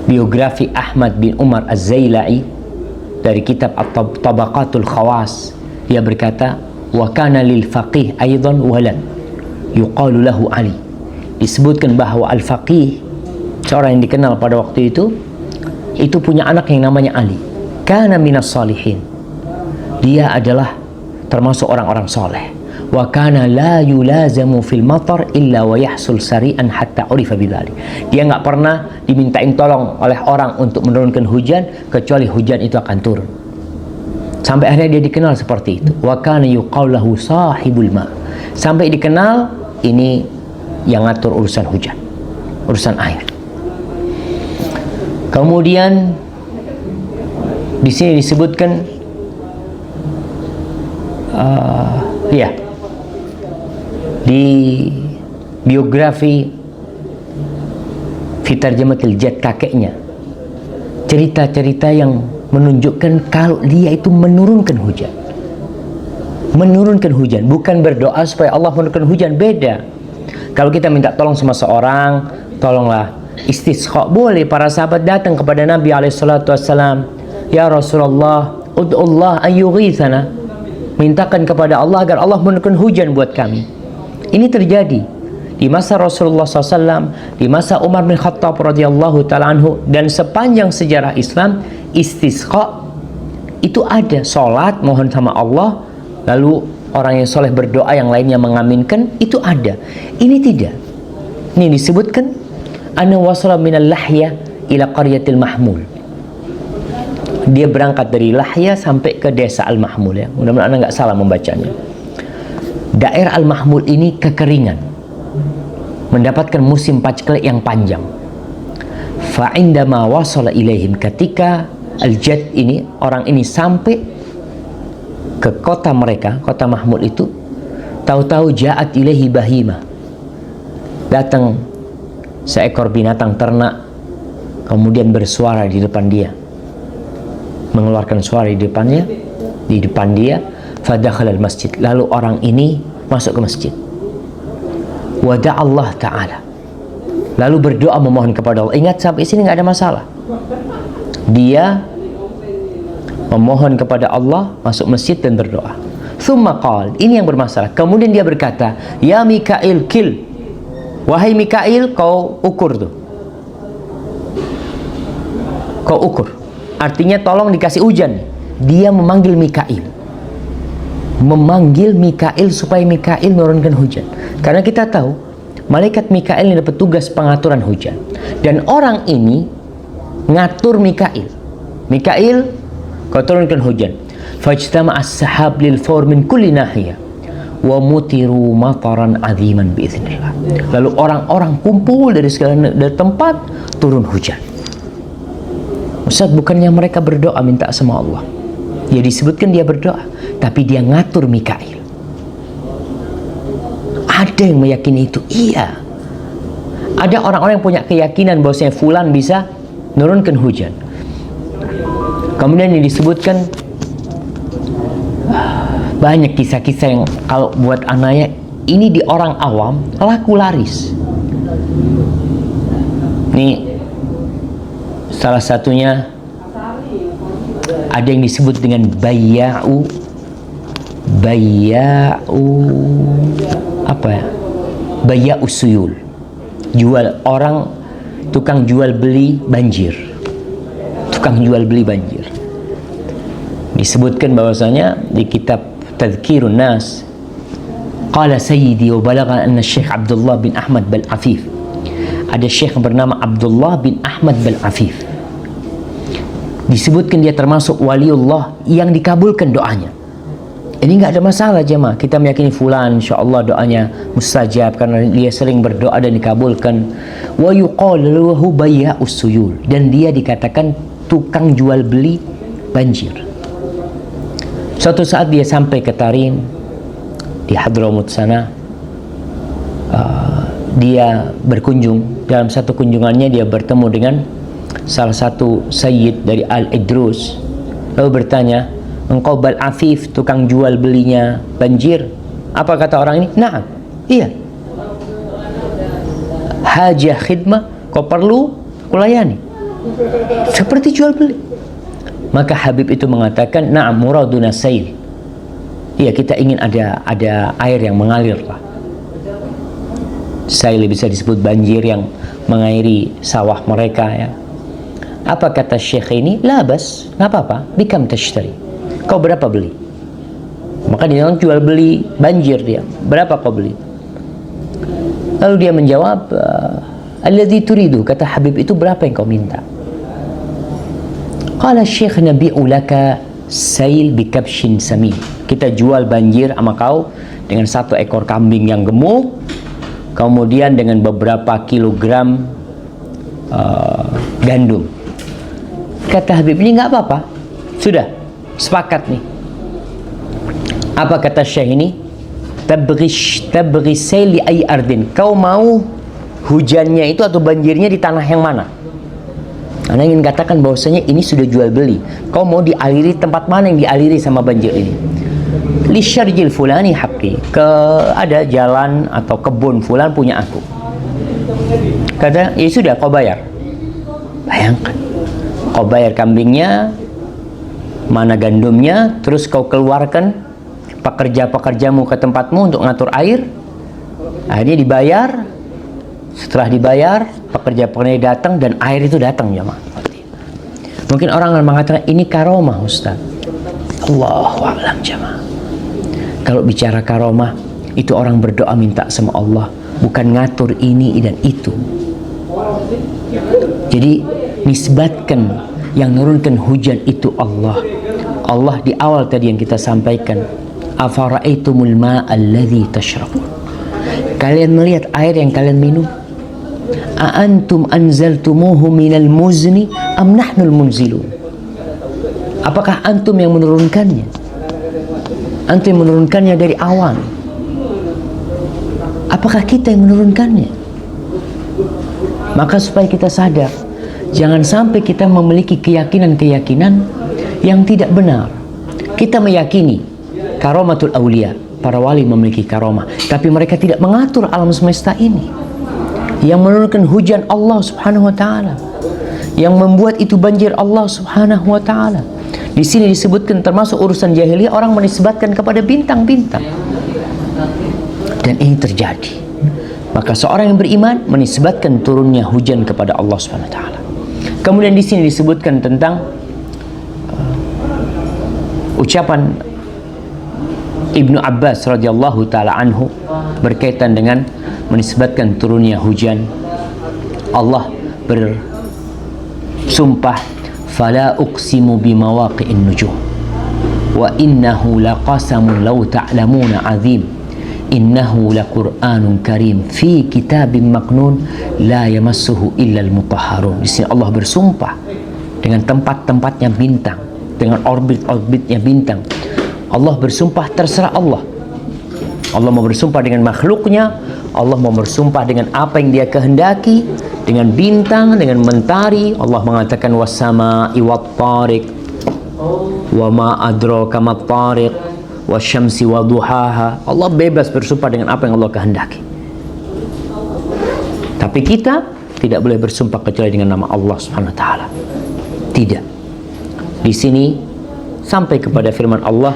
biografi Ahmad bin Umar Az-Zailai dari kitab At-Tabaqatul Khawas, dia berkata, wa kana lil faqih aidan walad yuqalu lahu Ali. Disebutkan bahwa al-faqih, seorang yang dikenal pada waktu itu punya anak yang namanya Ali. Kana minas salihin, dia adalah termasuk orang-orang soleh. Wa kana la yulazamu fil matar illa wa yahsul sari'an hatta urifa bidzalik. Dia nggak pernah dimintain tolong oleh orang untuk menurunkan hujan kecuali hujan itu akan turun. Sampai akhirnya dia dikenal seperti itu. Wa kana yuqalu lahu sahibul ma. Sampai dikenal ini yang ngatur urusan hujan, urusan air. Kemudian di sini disebutkan di biografi Fitarjamatil Jad, kakeknya, cerita-cerita yang menunjukkan kalau dia itu menurunkan hujan. Menurunkan hujan, bukan berdoa supaya Allah menurunkan hujan, beda. Kalau kita minta tolong sama seorang, tolonglah istisqa, boleh. Para sahabat datang kepada Nabi SAW, ya Rasulullah, ud'ullah ayyughithana, mintakan kepada Allah agar Allah menurunkan hujan buat kami. Ini terjadi di masa Rasulullah SAW, di masa Umar bin Khattab radhiyallahu ta'ala anhu, dan sepanjang sejarah Islam. Istisqa itu ada, sholat mohon sama Allah, lalu orang yang soleh berdoa, yang lainnya mengaminkan, itu ada. Ini tidak. Ini disebutkan anna wasala minal Lahya ila qaryatil Mahmul. Dia berangkat dari Lahya sampai ke desa Al-Mahmul, ya. Mudah-mudahan Anda nggak salah membacanya. Daerah Al-Mahmul ini kekeringan, mendapatkan musim paceklik yang panjang. Fa'indama wasala ilaihim, ketika Al-Jad ini, orang ini sampai ke kota mereka, kota Mahmul itu, tahu-tahu ja'at ilaihi bahimah, datang seekor binatang ternak, kemudian bersuara di depan dia, mengeluarkan suara di depan dia. Fadakhala al-masjid, lalu orang ini masuk ke masjid. Wada Allah Ta'ala, lalu berdoa memohon kepada Allah. Ingat, sampai sini nggak ada masalah. Dia memohon kepada Allah, masuk masjid dan berdoa. Thumma qal, ini yang bermasalah. Kemudian dia berkata, ya Mikail kil, wahai Mikail, kau ukur tuh, kau ukur, artinya tolong dikasih hujan. Dia memanggil Mikail, supaya Mikail menurunkan hujan. Karena kita tahu malaikat Mikail ini dapat tugas pengaturan hujan, dan orang ini ngatur Mikail, kau turunkan hujan. Fajtama as-sahab lil fawr min kulli nahiyah wa mutiru mataran aziman biiznillah. Lalu orang-orang kumpul dari segala tempat, turun hujan. Ustaz, bukannya mereka berdoa minta sama Allah? Ya disebutkan dia berdoa, tapi dia ngatur Mikail. Ada yang meyakini itu? Iya. Ada orang-orang yang punya keyakinan bahwasanya fulan bisa menurunkan hujan. Kemudian yang disebutkan banyak kisah-kisah yang kalau buat anaknya ini di orang awam laku laris. Nih salah satunya ada yang disebut dengan bayya'u apa ya? Bayya'u suyul. Jual orang, tukang jual beli banjir. Tukang jual beli banjir. Disebutkan bahwasanya di kitab Tadhkirun Nas, qala sayyidi wa balagha anna Syekh Abdullah bin Ahmad bin Afif. Ada syekh bernama Abdullah bin Ahmad bin Afif. Disebutkan dia termasuk waliullah yang dikabulkan doanya. Ini nggak ada masalah jemaah. Kita meyakini fulan insyaallah doanya mustajab karena dia sering berdoa dan dikabulkan. Wa yuqalu lahu bayya'us suyul, dan dia dikatakan tukang jual beli banjir. Suatu saat dia sampai ke Tarim di Hadramut sana. Dia berkunjung. Dalam satu kunjungannya dia bertemu dengan salah satu sayyid dari Al-Idrus, lalu bertanya, engkau Bal Afif, tukang jual belinya banjir? Apa kata orang ini? Nah, iya. Hajah khidmah, kau perlu kulayani seperti jual beli. Maka Habib itu mengatakan, na'am muraduna sail. Iya, kita ingin ada air yang mengalir lah. Sail bisa disebut banjir yang mengairi sawah mereka ya. Apa kata syekh ini? Labas, nggak apa-apa. Bikam tashtari, kau berapa beli? Maka dia jual beli banjir dia. Berapa kau beli? Lalu dia menjawab, alladzi turidu, kata Habib itu berapa yang kau minta? Qala syekh nabi'u laka sail bikabshin samin. Kita jual banjir sama kau dengan satu ekor kambing yang gemuk, kemudian dengan beberapa kilogram gandum. Kata Habib ini nggak apa-apa, sudah sepakat nih. Apa kata syekh ini? Tabghi sail li ay ardin, kau mau hujannya itu atau banjirnya di tanah yang mana? Anda ingin katakan bahwasanya ini sudah jual beli. Kau mau dialiri tempat mana yang dialiri sama banjir ini? Li syarjil fulani haqqi, ke ada jalan atau kebun fulan punya aku. Kata, ya sudah kau bayar. Bayangkan, kau bayar kambingnya, mana gandumnya, terus kau keluarkan pekerja-pekerjamu ke tempatmu untuk ngatur air. Akhirnya dibayar. Setelah dibayar, pekerja-pekerja datang dan air itu datang jemaah. Mungkin orang akan mengatakan ini karomah Ustaz. Allahu a'lam jemaah. Kalau bicara karomah, itu orang berdoa minta sama Allah, bukan ngatur ini dan itu. Jadi nisbatkan yang menurunkan hujan itu Allah. Allah di awal tadi yang kita sampaikan, afara'aitumul ma'alladzi tashrabun. Kalian melihat air yang kalian minum? Aantum anzaltumuhu minal muzni am nahnul munzilun. Apakah antum yang menurunkannya? Antum yang menurunkannya dari awan? Apakah kita yang menurunkannya? Maka supaya kita sadar, jangan sampai kita memiliki keyakinan-keyakinan yang tidak benar. Kita meyakini karomatul aulia, para wali memiliki karomah, tapi mereka tidak mengatur alam semesta ini. Yang menurunkan hujan Allah subhanahu wa ta'ala, yang membuat itu banjir Allah subhanahu wa ta'ala. Di sini disebutkan termasuk urusan jahiliyah, orang menisbatkan kepada bintang-bintang, dan ini terjadi. Maka seorang yang beriman menisbatkan turunnya hujan kepada Allah subhanahu wa ta'ala. Kemudian di sini disebutkan tentang ucapan Ibnu Abbas radhiyallahu taala anhu berkaitan dengan menisbatkan turunnya hujan. Allah bersumpah, fala uqsimu bimawaqi'in nujum wa innahu laqasamun law ta'lamuna azim innahu laqur'anun karim fi kitabim maknun la yamassuhu illa al-mutahharun. Di sini Allah bersumpah dengan tempat-tempatnya bintang. dengan orbit-orbitnya bintang. Allah bersumpah, terserah Allah. Allah mau bersumpah dengan makhluknya, Allah mau bersumpah dengan apa yang dia kehendaki, dengan bintang, dengan mentari. Allah mengatakan was-sama'i wat-tariq wa ma adraka mat-tariq wasyamsi wa duhaha. Allah bebas bersumpah dengan apa yang Allah kehendaki. Tapi kita tidak boleh bersumpah kecuali dengan nama Allah Subhanahu wa taala. Tidak. Di sini sampai kepada firman Allah,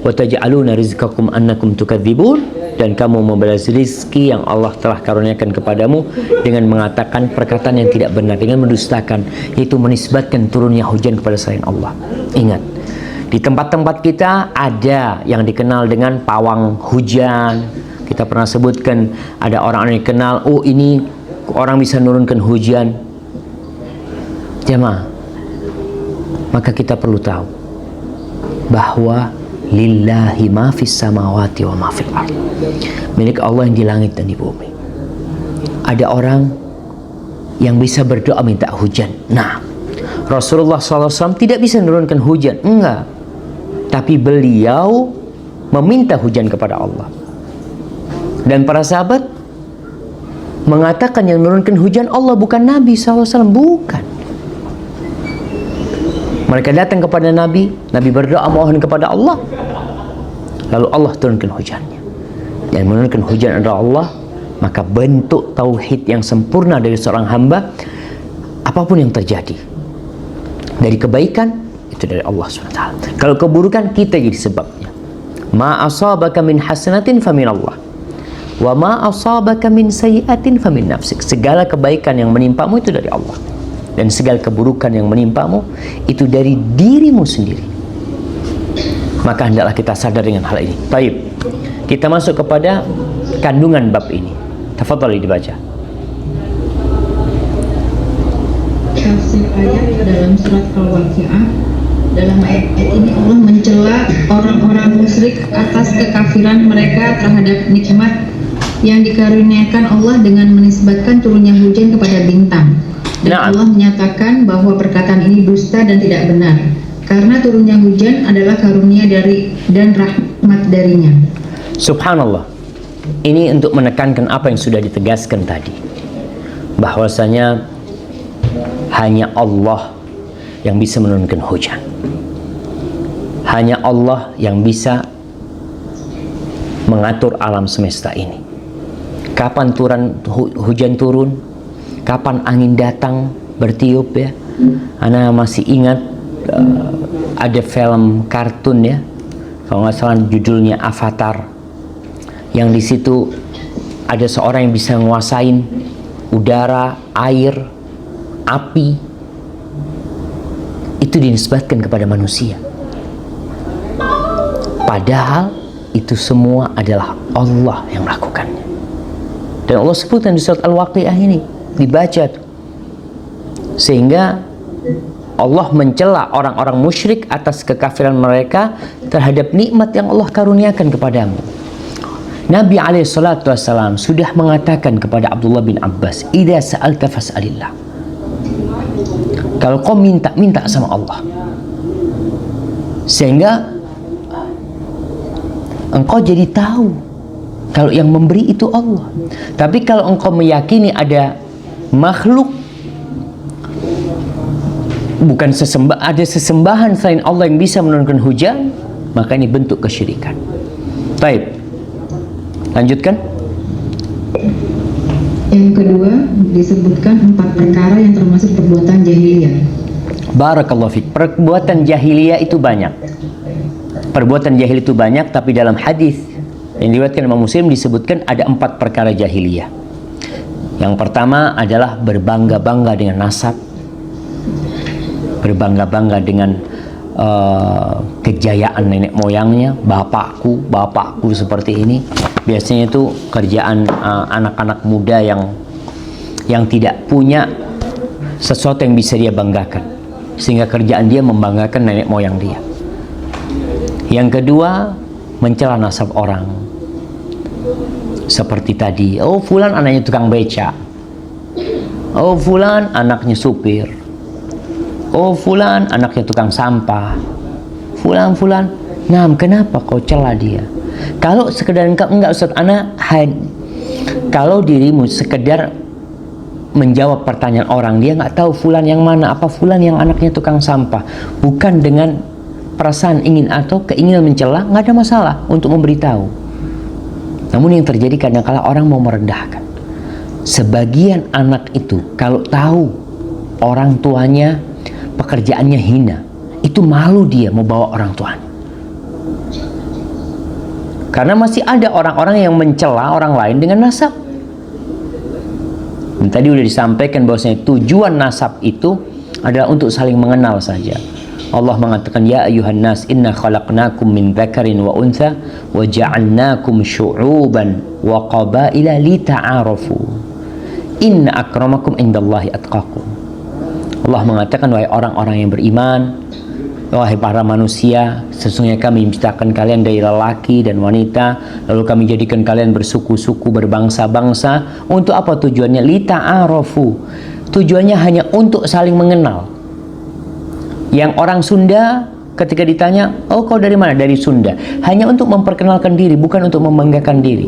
wa taj'aluna rizqakum annakum tukadzibun, dan kamu membalas rizki yang Allah telah karuniakan kepadamu dengan mengatakan perkataan yang tidak benar, dengan mendustakan, yaitu menisbatkan turunnya hujan kepada selain Allah. Ingat, di tempat-tempat kita ada yang dikenal dengan pawang hujan. Kita pernah sebutkan ada orang yang kenal, oh ini orang bisa menurunkan hujan. Jemaah, maka kita perlu tahu bahwa lillahi ma fis samawati wa ma fil ard, milik Allah yang di langit dan di bumi. Ada orang yang bisa berdoa minta hujan. Nah, Rasulullah SAW tidak bisa menurunkan hujan, enggak, tapi beliau meminta hujan kepada Allah. Dan para sahabat mengatakan yang menurunkan hujan Allah, bukan Nabi SAW, bukan. Mereka datang kepada Nabi, Nabi berdoa mohon kepada Allah, lalu Allah turunkan hujannya. Yang menurunkan hujan adalah Allah. Maka bentuk tauhid yang sempurna dari seorang hamba, apapun yang terjadi, dari kebaikan itu dari Allah SWT. Kalau keburukan kita jadi sebabnya. Ma asabaka min hasanatin famin Allah, wa ma asabaka min sayyi'atin famin nafsik. Segala kebaikan yang menimpamu itu dari Allah, dan segala keburukan yang menimpamu itu dari dirimu sendiri. Maka hendaklah kita sadar dengan hal ini. Baik, kita masuk kepada kandungan bab ini. Tafadhali dibaca. Tafsir ayat dalam surat Al-Waqi'ah. Dalam ayat ini Allah mencela orang-orang musyrik atas kekafiran mereka terhadap nikmat yang dikaruniakan Allah dengan menisbatkan turunnya hujan kepada bintang. Dan Allah menyatakan bahwa perkataan ini dusta dan tidak benar, karena turunnya hujan adalah karunia dari dan rahmat darinya. Subhanallah. Ini untuk menekankan apa yang sudah ditegaskan tadi, bahwasanya hanya Allah yang bisa menurunkan hujan. Hanya Allah yang bisa mengatur alam semesta ini. Kapan hujan turun, kapan angin datang bertiup, ya. Ana masih ingat ada film kartun, ya, kalau nggak salah judulnya Avatar, yang di situ ada seorang yang bisa menguasain udara, air, api. Itu dinisbatkan kepada manusia, padahal itu semua adalah Allah yang melakukannya. Dan Allah sebutkan di surat Al-Waqi'ah ini, dibaca tuh. Sehingga Allah mencela orang-orang musyrik atas kekafiran mereka terhadap nikmat yang Allah karuniakan kepadamu. Nabi SAW sudah mengatakan kepada Abdullah bin Abbas, "Idza sa'alta fas'alillah." Kalau kau minta, minta sama Allah. Sehingga engkau jadi tahu kalau yang memberi itu Allah. Tapi kalau engkau meyakini ada makhluk, bukan ada sesembahan selain Allah yang bisa menurunkan hujan, maka ini bentuk kesyirikan. Baik, lanjutkan. Yang kedua, disebutkan 4 perkara yang termasuk perbuatan jahiliyah. Barakallahu fiik. Perbuatan jahiliyah itu banyak. Perbuatan jahil itu banyak, tapi dalam hadis yang diriwayatkan Imam Muslim disebutkan ada 4 perkara jahiliyah. Yang pertama adalah berbangga-bangga dengan nasab, berbangga-bangga dengan kejayaan nenek moyangnya, bapakku seperti ini. Biasanya itu kerjaan anak-anak muda yang tidak punya sesuatu yang bisa dia banggakan, sehingga kerjaan dia membanggakan nenek moyang dia. Yang kedua, mencela nasab orang. Seperti tadi, oh fulan anaknya tukang beca, oh fulan anaknya supir, oh fulan anaknya tukang sampah. fulan. Nah, kenapa kau cela dia? Kalau sekedar engkau, enggak Ustaz, kalau dirimu sekedar menjawab pertanyaan orang, dia nggak tahu fulan yang mana, apa fulan yang anaknya tukang sampah, bukan dengan perasaan ingin atau keinginan mencela, nggak ada masalah untuk memberitahu. Namun yang terjadi kadang-kala orang mau merendahkan. Sebagian anak itu kalau tahu orang tuanya pekerjaannya hina, itu malu dia mau bawa orang tuanya. Karena masih ada orang-orang yang mencela orang lain dengan nasab. Dan tadi udah disampaikan bahwasanya tujuan nasab itu adalah untuk saling mengenal saja. Allah mengatakan, ya ayuhan nas inna khalaqnakum min dzakarin wa untha wa ja'alnakum syu'uban wa qabaila lita'arafu inna akramakum indallahi atqakum. Allah mengatakan, wahai orang-orang yang beriman, wahai para manusia, sesungguhnya kami menciptakan kalian dari lelaki dan wanita, lalu kami jadikan kalian bersuku-suku, berbangsa-bangsa. Untuk apa tujuannya? Lita'arafu. Tujuannya hanya untuk saling mengenal. Yang orang Sunda ketika ditanya, oh kau dari mana? Dari Sunda. Hanya untuk memperkenalkan diri, bukan untuk membanggakan diri.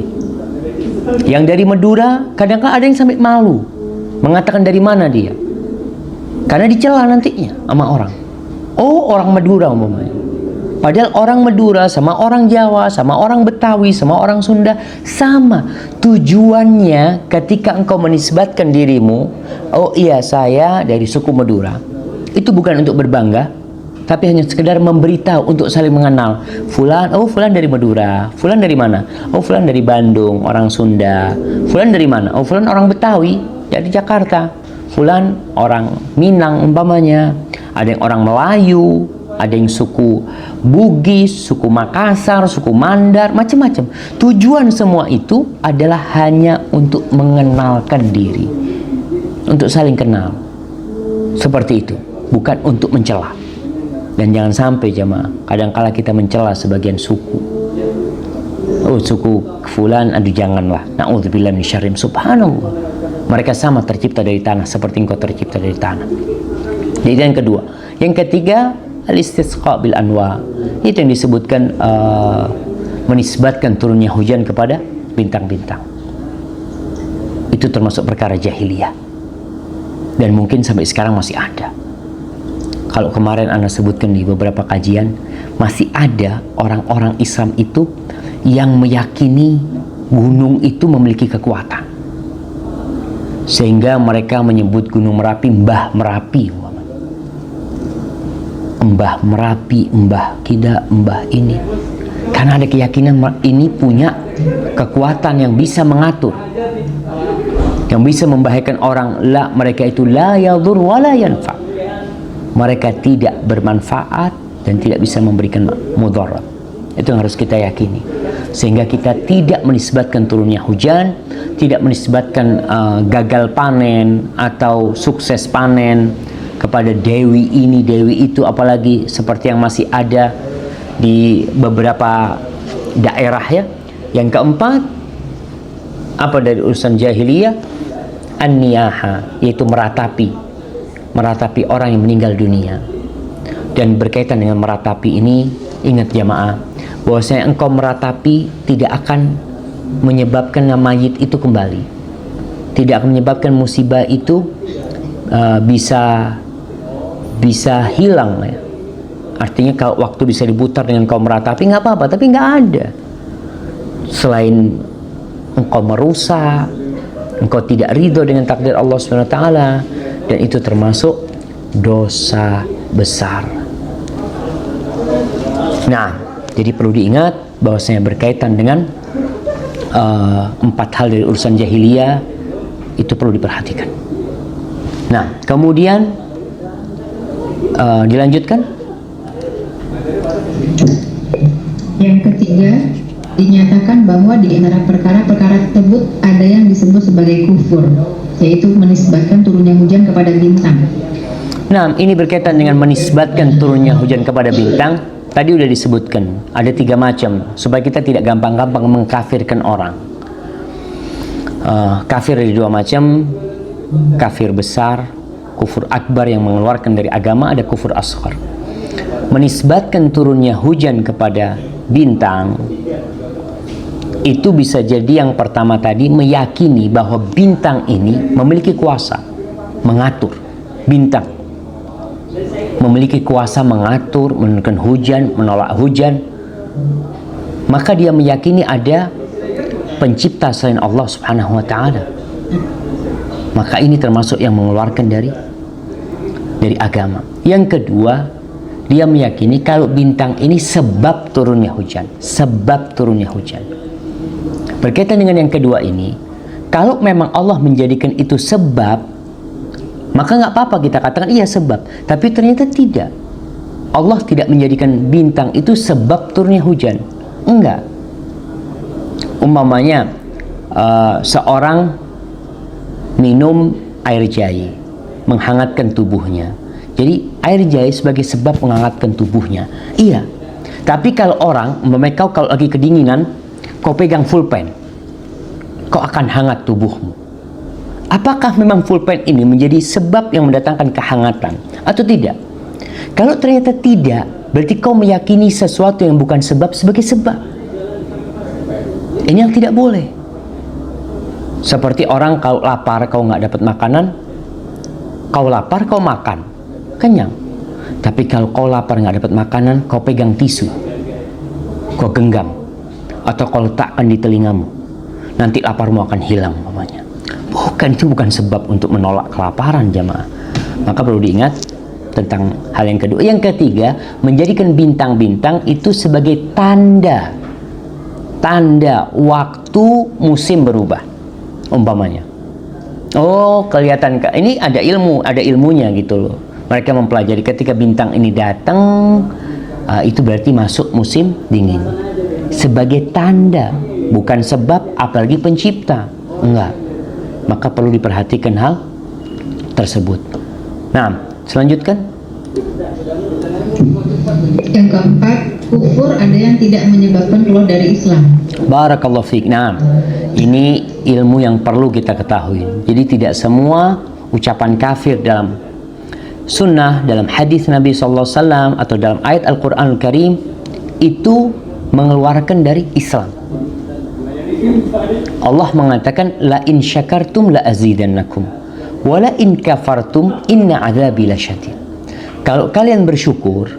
Yang dari Madura, kadang-kadang ada yang sampai malu mengatakan dari mana dia, karena dicela nantinya sama orang. Oh, orang Madura umpamanya. Padahal orang Madura sama orang Jawa, sama orang Betawi, sama orang Sunda sama. Tujuannya ketika engkau menisbatkan dirimu, oh iya saya dari suku Madura, itu bukan untuk berbangga, tapi hanya sekedar memberitahu untuk saling mengenal. Fulan, oh fulan dari Madura. Fulan dari mana? Oh fulan dari Bandung, orang Sunda. Fulan dari mana? Oh fulan orang Betawi, dari Jakarta. Fulan orang Minang umpamanya. Ada yang orang Melayu, ada yang suku Bugis, suku Makassar, suku Mandar, macam-macam. Tujuan semua itu adalah hanya untuk mengenalkan diri, untuk saling kenal. Seperti itu, bukan untuk mencela. Dan jangan sampai jemaah, kadang-kala kita mencela sebagian suku. Oh suku fulan, aduh janganlah. Na'udzubillah min syarrim. Subhanallah. Mereka sama tercipta dari tanah seperti engkau tercipta dari tanah. Jadi yang kedua. Yang ketiga, al-istisqa bil anwa. Itu yang disebutkan menisbatkan turunnya hujan kepada bintang-bintang. Itu termasuk perkara jahiliyah. Dan mungkin sampai sekarang masih ada. Kalau kemarin Anda sebutkan di beberapa kajian, masih ada orang-orang Islam itu yang meyakini gunung itu memiliki kekuatan. Sehingga mereka menyebut gunung Merapi Mbah Merapi. Mbah Merapi, Mbah Kida, Mbah ini. Karena ada keyakinan ini punya kekuatan yang bisa mengatur, yang bisa membahayakan orang. La, mereka itu la yadur wa la yanfa. Mereka tidak bermanfaat dan tidak bisa memberikan mudarat. Itu yang harus kita yakini. Sehingga kita tidak menisbatkan turunnya hujan, tidak menisbatkan gagal panen atau sukses panen kepada dewi ini, dewi itu, apalagi seperti yang masih ada di beberapa daerah ya. Yang keempat, apa dari urusan jahiliyah? An-niyaha, yaitu meratapi orang yang meninggal dunia. Dan berkaitan dengan meratapi ini, ingat jamaah, bahwasanya engkau meratapi tidak akan menyebabkan mayit itu kembali, tidak akan menyebabkan musibah itu bisa hilang ya. Artinya kalau waktu bisa diputar dengan engkau meratapi nggak apa-apa, tapi nggak ada. Selain engkau merusak, engkau tidak ridho dengan takdir Allah SWT, dan itu termasuk dosa besar. Nah, jadi perlu diingat bahwasanya berkaitan dengan 4 hal dari urusan jahiliyah itu perlu diperhatikan. Nah, kemudian dilanjutkan. Yang ketiga, dinyatakan bahwa di antara perkara-perkara tersebut ada yang disebut sebagai kufur, yaitu menisbatkan turunnya hujan kepada bintang. Nah, ini berkaitan dengan menisbatkan turunnya hujan kepada bintang. Tadi udah disebutkan, ada 3 macam, supaya kita tidak gampang-gampang mengkafirkan orang. Kafir ada 2 macam, kafir besar, kufur akbar yang mengeluarkan dari agama, ada kufur asghar. menisbatkan turunnya hujan kepada bintang, itu bisa jadi yang pertama tadi meyakini bahwa bintang ini memiliki kuasa mengatur. Bintang memiliki kuasa mengatur, menurunkan hujan, menolak hujan. Maka dia meyakini ada pencipta selain Allah Subhanahu wa ta'ala. Maka ini termasuk yang mengeluarkan dari agama. Yang kedua, dia meyakini kalau bintang ini sebab turunnya hujan. Sebab turunnya hujan. Berkaitan dengan yang kedua ini, kalau memang Allah menjadikan itu sebab, maka nggak apa-apa kita katakan iya sebab. Tapi ternyata tidak. Allah tidak menjadikan bintang itu sebab turunnya hujan. Enggak. Umpamanya seorang minum air jahe, menghangatkan tubuhnya. Jadi air jahe sebagai sebab menghangatkan tubuhnya. Iya. Tapi kalau orang, umpamanya kau kalau lagi kedinginan, kau pegang pulpen, kau akan hangat tubuhmu. Apakah memang pulpen ini menjadi sebab yang mendatangkan kehangatan atau tidak? Kalau ternyata tidak, berarti kau meyakini sesuatu yang bukan sebab sebagai sebab. Ini yang tidak boleh. Seperti orang kau lapar, kau nggak dapat makanan, kau lapar, kau makan, kenyang. Tapi kalau kau lapar nggak dapat makanan, kau pegang tisu, kau genggam, atau kau letakkan di telingamu, nanti laparmu akan hilang, mamanya. Bukan, itu bukan sebab untuk menolak kelaparan, jamaah. Maka perlu diingat tentang hal yang kedua. Yang ketiga, menjadikan bintang-bintang itu sebagai tanda waktu musim berubah. Umpamanya, oh kelihatan ini ada ilmunya gitu loh. Mereka mempelajari ketika bintang ini datang, itu berarti masuk musim dingin. Sebagai tanda, bukan sebab, apalagi pencipta. Enggak. Maka perlu diperhatikan hal tersebut. Nah, selanjutkan. Yang keempat, kufur ada yang tidak menyebabkan keluar dari Islam. Barakallahu fiik. Nah, ini ilmu yang perlu kita ketahui. Jadi tidak semua ucapan kafir dalam sunnah, dalam hadis Nabi SAW atau dalam ayat Al-Quranul Karim itu mengeluarkan dari Islam. Allah mengatakan, la in syakartum la azidannakum wa la in kafartum inna azabi lasyadid. Kalau kalian bersyukur,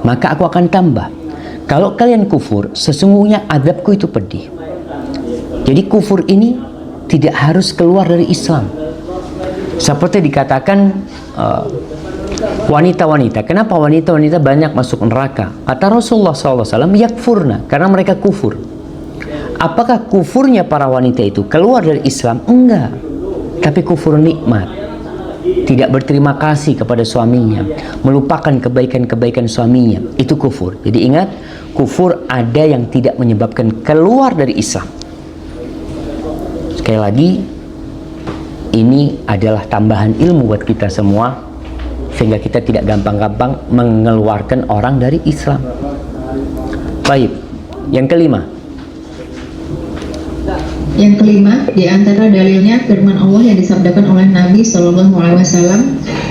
maka aku akan tambah. Kalau kalian kufur, sesungguhnya azabku itu pedih. Jadi kufur ini tidak harus keluar dari Islam. Seperti dikatakan wanita-wanita. Kenapa wanita-wanita banyak masuk neraka? Kata Rasulullah SAW, yakfurna, karena mereka kufur. Apakah kufurnya para wanita itu keluar dari Islam? Enggak. Tapi kufur nikmat. Tidak berterima kasih kepada suaminya, melupakan kebaikan-kebaikan suaminya, itu kufur. Jadi ingat, kufur ada yang tidak menyebabkan keluar dari Islam. Sekali lagi, ini adalah tambahan ilmu buat kita semua, sehingga kita tidak gampang-gampang mengeluarkan orang dari Islam. Baik, yang kelima. Yang kelima, di antara dalilnya firman Allah yang disabdakan oleh Nabi SAW,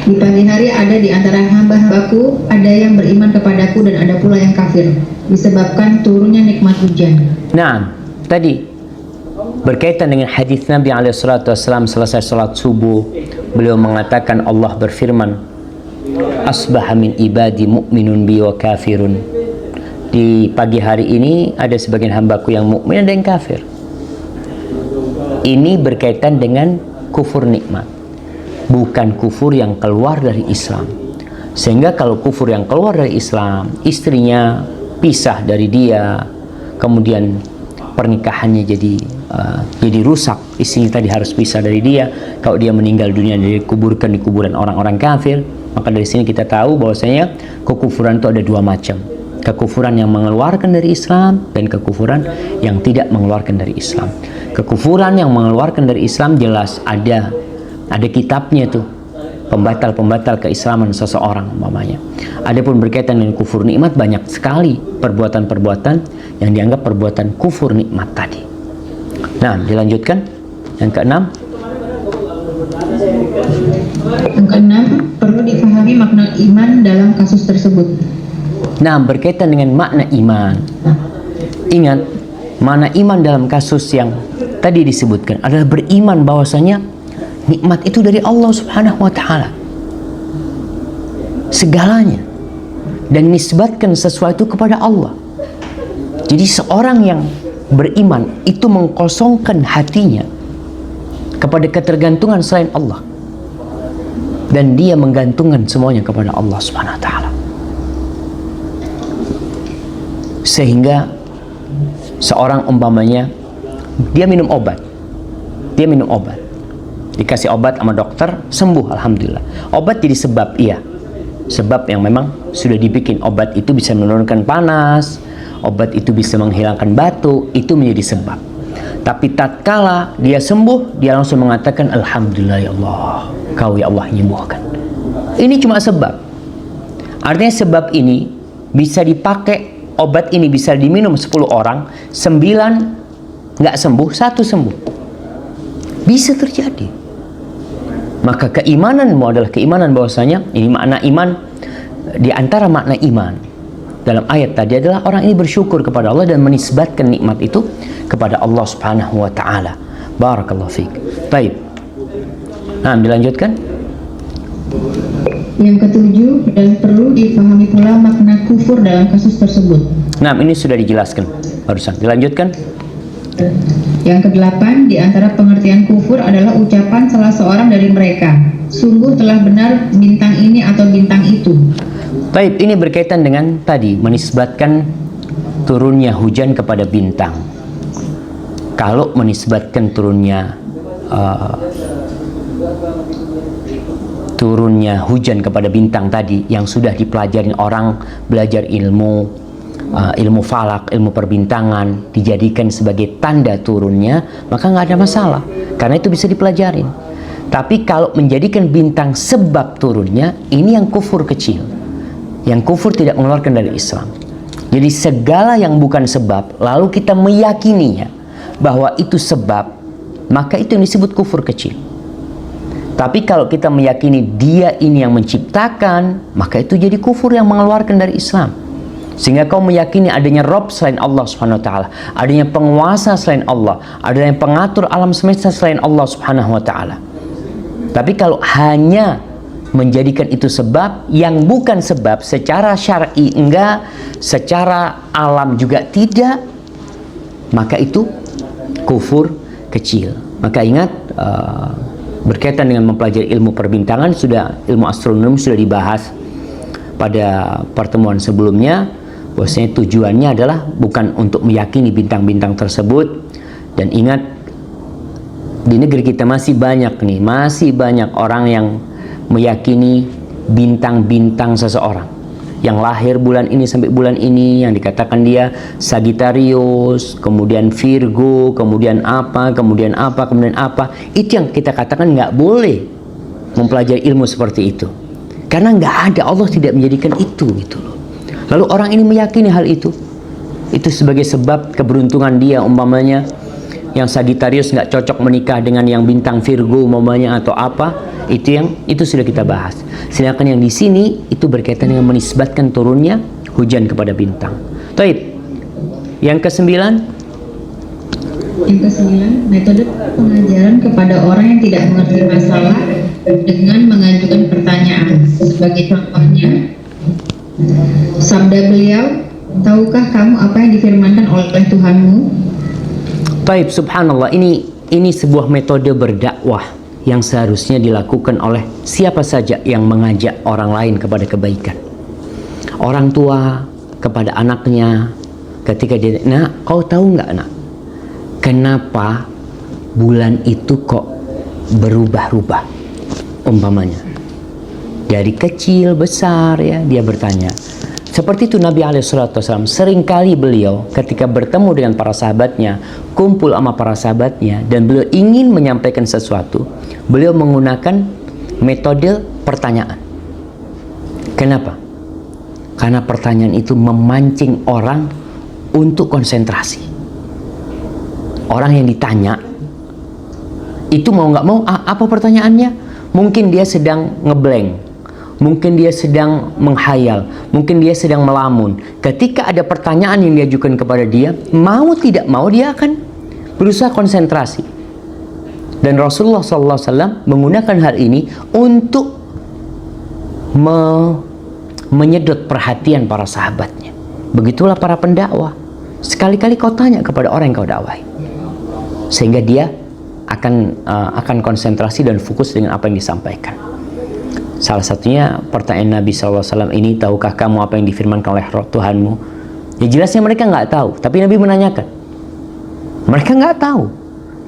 di pagi hari ada di antara hamba-hambaku ada yang beriman kepadaku dan ada pula yang kafir, disebabkan turunnya nikmat hujan. Nah, tadi berkaitan dengan hadis Nabi SAW selesai salat subuh, beliau mengatakan, Allah berfirman, asbaha min ibadi mu'minun bi wa kafirun. Di pagi hari ini ada sebagian hambaku yang mukmin, ada yang kafir. Ini berkaitan dengan kufur nikmat, bukan kufur yang keluar dari Islam. Sehingga kalau kufur yang keluar dari Islam, istrinya pisah dari dia, kemudian pernikahannya jadi rusak, istrinya tadi harus pisah dari dia, kalau dia meninggal dunia dikuburkan di kuburan orang-orang kafir. Maka dari sini kita tahu bahwasanya kekufuran itu ada dua macam. Kekufuran yang mengeluarkan dari Islam dan kekufuran yang tidak mengeluarkan dari Islam. Kekufuran yang mengeluarkan dari Islam jelas ada kitabnya tuh, pembatal-pembatal keislaman seseorang umpamanya. Adapun berkaitan dengan kufur nikmat, banyak sekali perbuatan-perbuatan yang dianggap perbuatan kufur nikmat tadi. Nah, dilanjutkan yang keenam. Yang keenam, perlu difahami makna iman dalam kasus tersebut. Nah, berkaitan dengan makna iman. Ingat, makna iman dalam kasus yang tadi disebutkan adalah beriman bahwasanya nikmat itu dari Allah Subhanahu wa taala. Segalanya. Dan nisbatkan sesuatu kepada Allah. Jadi seorang yang beriman itu mengkosongkan hatinya kepada ketergantungan selain Allah. Dan dia menggantungkan semuanya kepada Allah Subhanahu wa taala. Sehingga seorang umpamanya dia minum obat, dikasih obat sama dokter, sembuh alhamdulillah. Obat jadi sebab, iya, sebab yang memang sudah dibikin. Obat itu bisa menurunkan panas, obat itu bisa menghilangkan batuk, itu menjadi sebab. Tapi tatkala dia sembuh, dia langsung mengatakan alhamdulillah ya Allah, kau ya Allah menyembuhkan. Ini cuma sebab. Artinya sebab ini bisa dipakai. Obat ini bisa diminum 10 orang, 9 nggak sembuh, 1 sembuh. Bisa terjadi. Maka keimananmu adalah keimanan bahwasanya, ini makna iman. Di antara makna iman dalam ayat tadi adalah orang ini bersyukur kepada Allah dan menisbatkan nikmat itu kepada Allah Subhanahu wa taala. Barakallahu fiik. Baik. Nah, dilanjutkan. Yang ketujuh, dan perlu dipahami pula makna kufur dalam kasus tersebut. Nah, ini sudah dijelaskan barusan. Dilanjutkan. Yang kedelapan, di antara pengertian kufur adalah ucapan salah seorang dari mereka, sungguh telah benar bintang ini atau bintang itu. Baik, ini berkaitan dengan tadi menisbatkan turunnya hujan kepada bintang. Kalau menisbatkan turunnya hujan kepada bintang tadi yang sudah dipelajari orang belajar ilmu falak, ilmu perbintangan, dijadikan sebagai tanda turunnya, maka nggak ada masalah karena itu bisa dipelajarin. Tapi kalau menjadikan bintang sebab turunnya, ini yang kufur kecil, yang kufur tidak mengeluarkan dari Islam. Jadi segala yang bukan sebab lalu kita meyakininya bahwa itu sebab, maka itu yang disebut kufur kecil. Tapi kalau kita meyakini dia ini yang menciptakan, maka itu jadi kufur yang mengeluarkan dari Islam. Sehingga kau meyakini adanya Rabb selain Allah Subhanahu wa taala, adanya penguasa selain Allah, adanya pengatur alam semesta selain Allah Subhanahu wa taala. Tapi kalau hanya menjadikan itu sebab yang bukan sebab, secara syar'i enggak, secara alam juga tidak, maka itu kufur kecil. Maka ingat, berkaitan dengan mempelajari ilmu perbintangan, ilmu astronomi sudah dibahas pada pertemuan sebelumnya, bahwasanya tujuannya adalah bukan untuk meyakini bintang-bintang tersebut. Dan ingat, di negeri kita masih banyak orang yang meyakini bintang-bintang seseorang yang lahir bulan ini sampai bulan ini, yang dikatakan dia Sagittarius, kemudian Virgo, kemudian apa. Itu yang kita katakan nggak boleh mempelajari ilmu seperti itu, karena nggak ada, Allah tidak menjadikan itu gitu loh. Lalu orang ini meyakini hal itu sebagai sebab keberuntungan dia. Umpamanya yang Sagittarius nggak cocok menikah dengan yang bintang Virgo umpamanya atau apa. Itu sudah kita bahas. Sedangkan yang di sini itu berkaitan dengan menisbatkan turunnya hujan kepada bintang. Taib. Yang kesembilan, metode pengajaran kepada orang yang tidak mengerti masalah dengan mengajukan pertanyaan. Sebagai contohnya, sabda beliau, tahukah kamu apa yang difirmankan oleh Tuhanmu? Taib, subhanallah, ini sebuah metode berdakwah yang seharusnya dilakukan oleh siapa saja yang mengajak orang lain kepada kebaikan. Orang tua kepada anaknya, ketika dia, nak, kau tahu nggak nak, kenapa bulan itu kok berubah-ubah? Umpamanya, dari kecil besar ya, dia bertanya. Seperti itu Nabi SAW, seringkali beliau ketika bertemu dengan para sahabatnya, kumpul sama para sahabatnya, dan beliau ingin menyampaikan sesuatu, beliau menggunakan metode pertanyaan. Kenapa? Karena pertanyaan itu memancing orang untuk konsentrasi. Orang yang ditanya itu mau nggak mau, apa pertanyaannya? Mungkin dia sedang ngeblank, mungkin dia sedang menghayal, mungkin dia sedang melamun. Ketika ada pertanyaan yang diajukan kepada dia, mau tidak mau dia akan berusaha konsentrasi. Dan Rasulullah SAW menggunakan hal ini untuk menyedot perhatian para sahabatnya. Begitulah para pendakwah. Sekali-kali kau tanya kepada orang yang kau dakwahi, sehingga dia akan konsentrasi dan fokus dengan apa yang disampaikan. Salah satunya pertanyaan Nabi SAW ini, tahukah kamu apa yang difirmankan oleh Tuhanmu? Ya jelasnya mereka nggak tahu, tapi Nabi menanyakan. Mereka nggak tahu,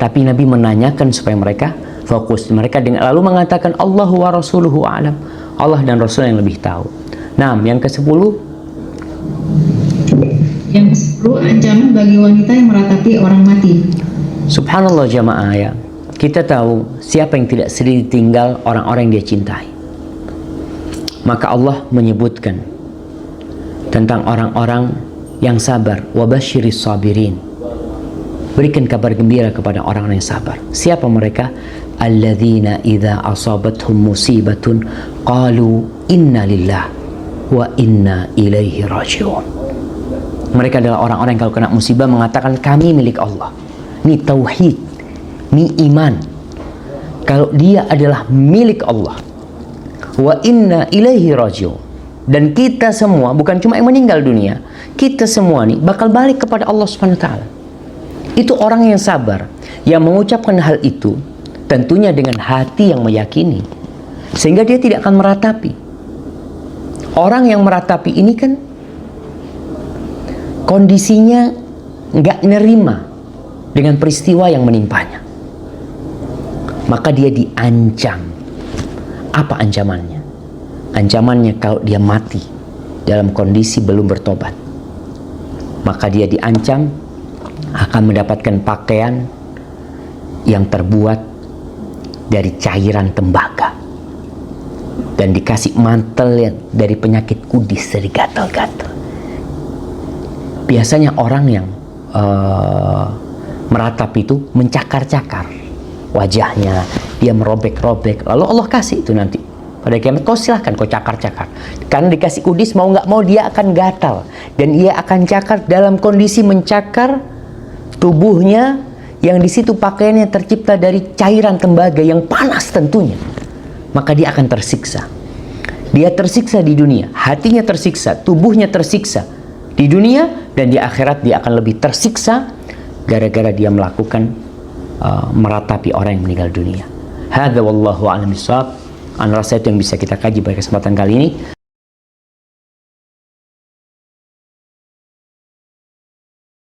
tapi Nabi menanyakan supaya mereka fokus. Mereka lalu mengatakan Allahu wa rasuluhu a'lam. Allah dan Rasul yang lebih tahu. Nah, yang ke-10. Yang ke-10, ancaman bagi wanita yang meratapi orang mati. Subhanallah jamaah ya. Kita tahu siapa yang tidak sedih ditinggal orang-orang yang dia cintai. Maka Allah menyebutkan tentang orang-orang yang sabar. Wabashiris sabirin. Berikan kabar gembira kepada orang-orang yang sabar. Siapa mereka? Alladzina idza asabathum musibatun qalu inna lillah wa inna ilaihi raji'un. Mereka adalah orang-orang yang kalau kena musibah mengatakan kami milik Allah. Ini tauhid, ini iman. Kalau dia adalah milik Allah, wa inna ilaihi raji'un. Dan kita semua, bukan cuma yang meninggal dunia, kita semua nih bakal balik kepada Allah Subhanahu wa taala. Itu orang yang sabar, yang mengucapkan hal itu tentunya dengan hati yang meyakini, sehingga dia tidak akan meratapi. Orang yang meratapi ini kan kondisinya nggak nerima dengan peristiwa yang menimpanya, maka dia diancam. Apa ancamannya? Ancamannya kalau dia mati dalam kondisi belum bertobat, maka dia diancam akan mendapatkan pakaian yang terbuat dari cairan tembaga dan dikasih mantel yang dari penyakit kudis, dari gatal-gatal. Biasanya orang yang meratap itu mencakar-cakar wajahnya, dia merobek-robek, lalu Allah kasih itu nanti pada kiamat, kau silahkan kau cakar-cakar, karena dikasih kudis, mau nggak mau dia akan gatal dan ia akan cakar dalam kondisi mencakar tubuhnya yang di situ pakaiannya tercipta dari cairan tembaga yang panas tentunya. Maka dia akan tersiksa. Dia tersiksa di dunia, hatinya tersiksa, tubuhnya tersiksa di dunia, dan di akhirat dia akan lebih tersiksa gara-gara dia melakukan meratapi orang yang meninggal dunia. Hadza wallahu a'lam bishawab. Rasa itu yang bisa kita kaji pada kesempatan kali ini.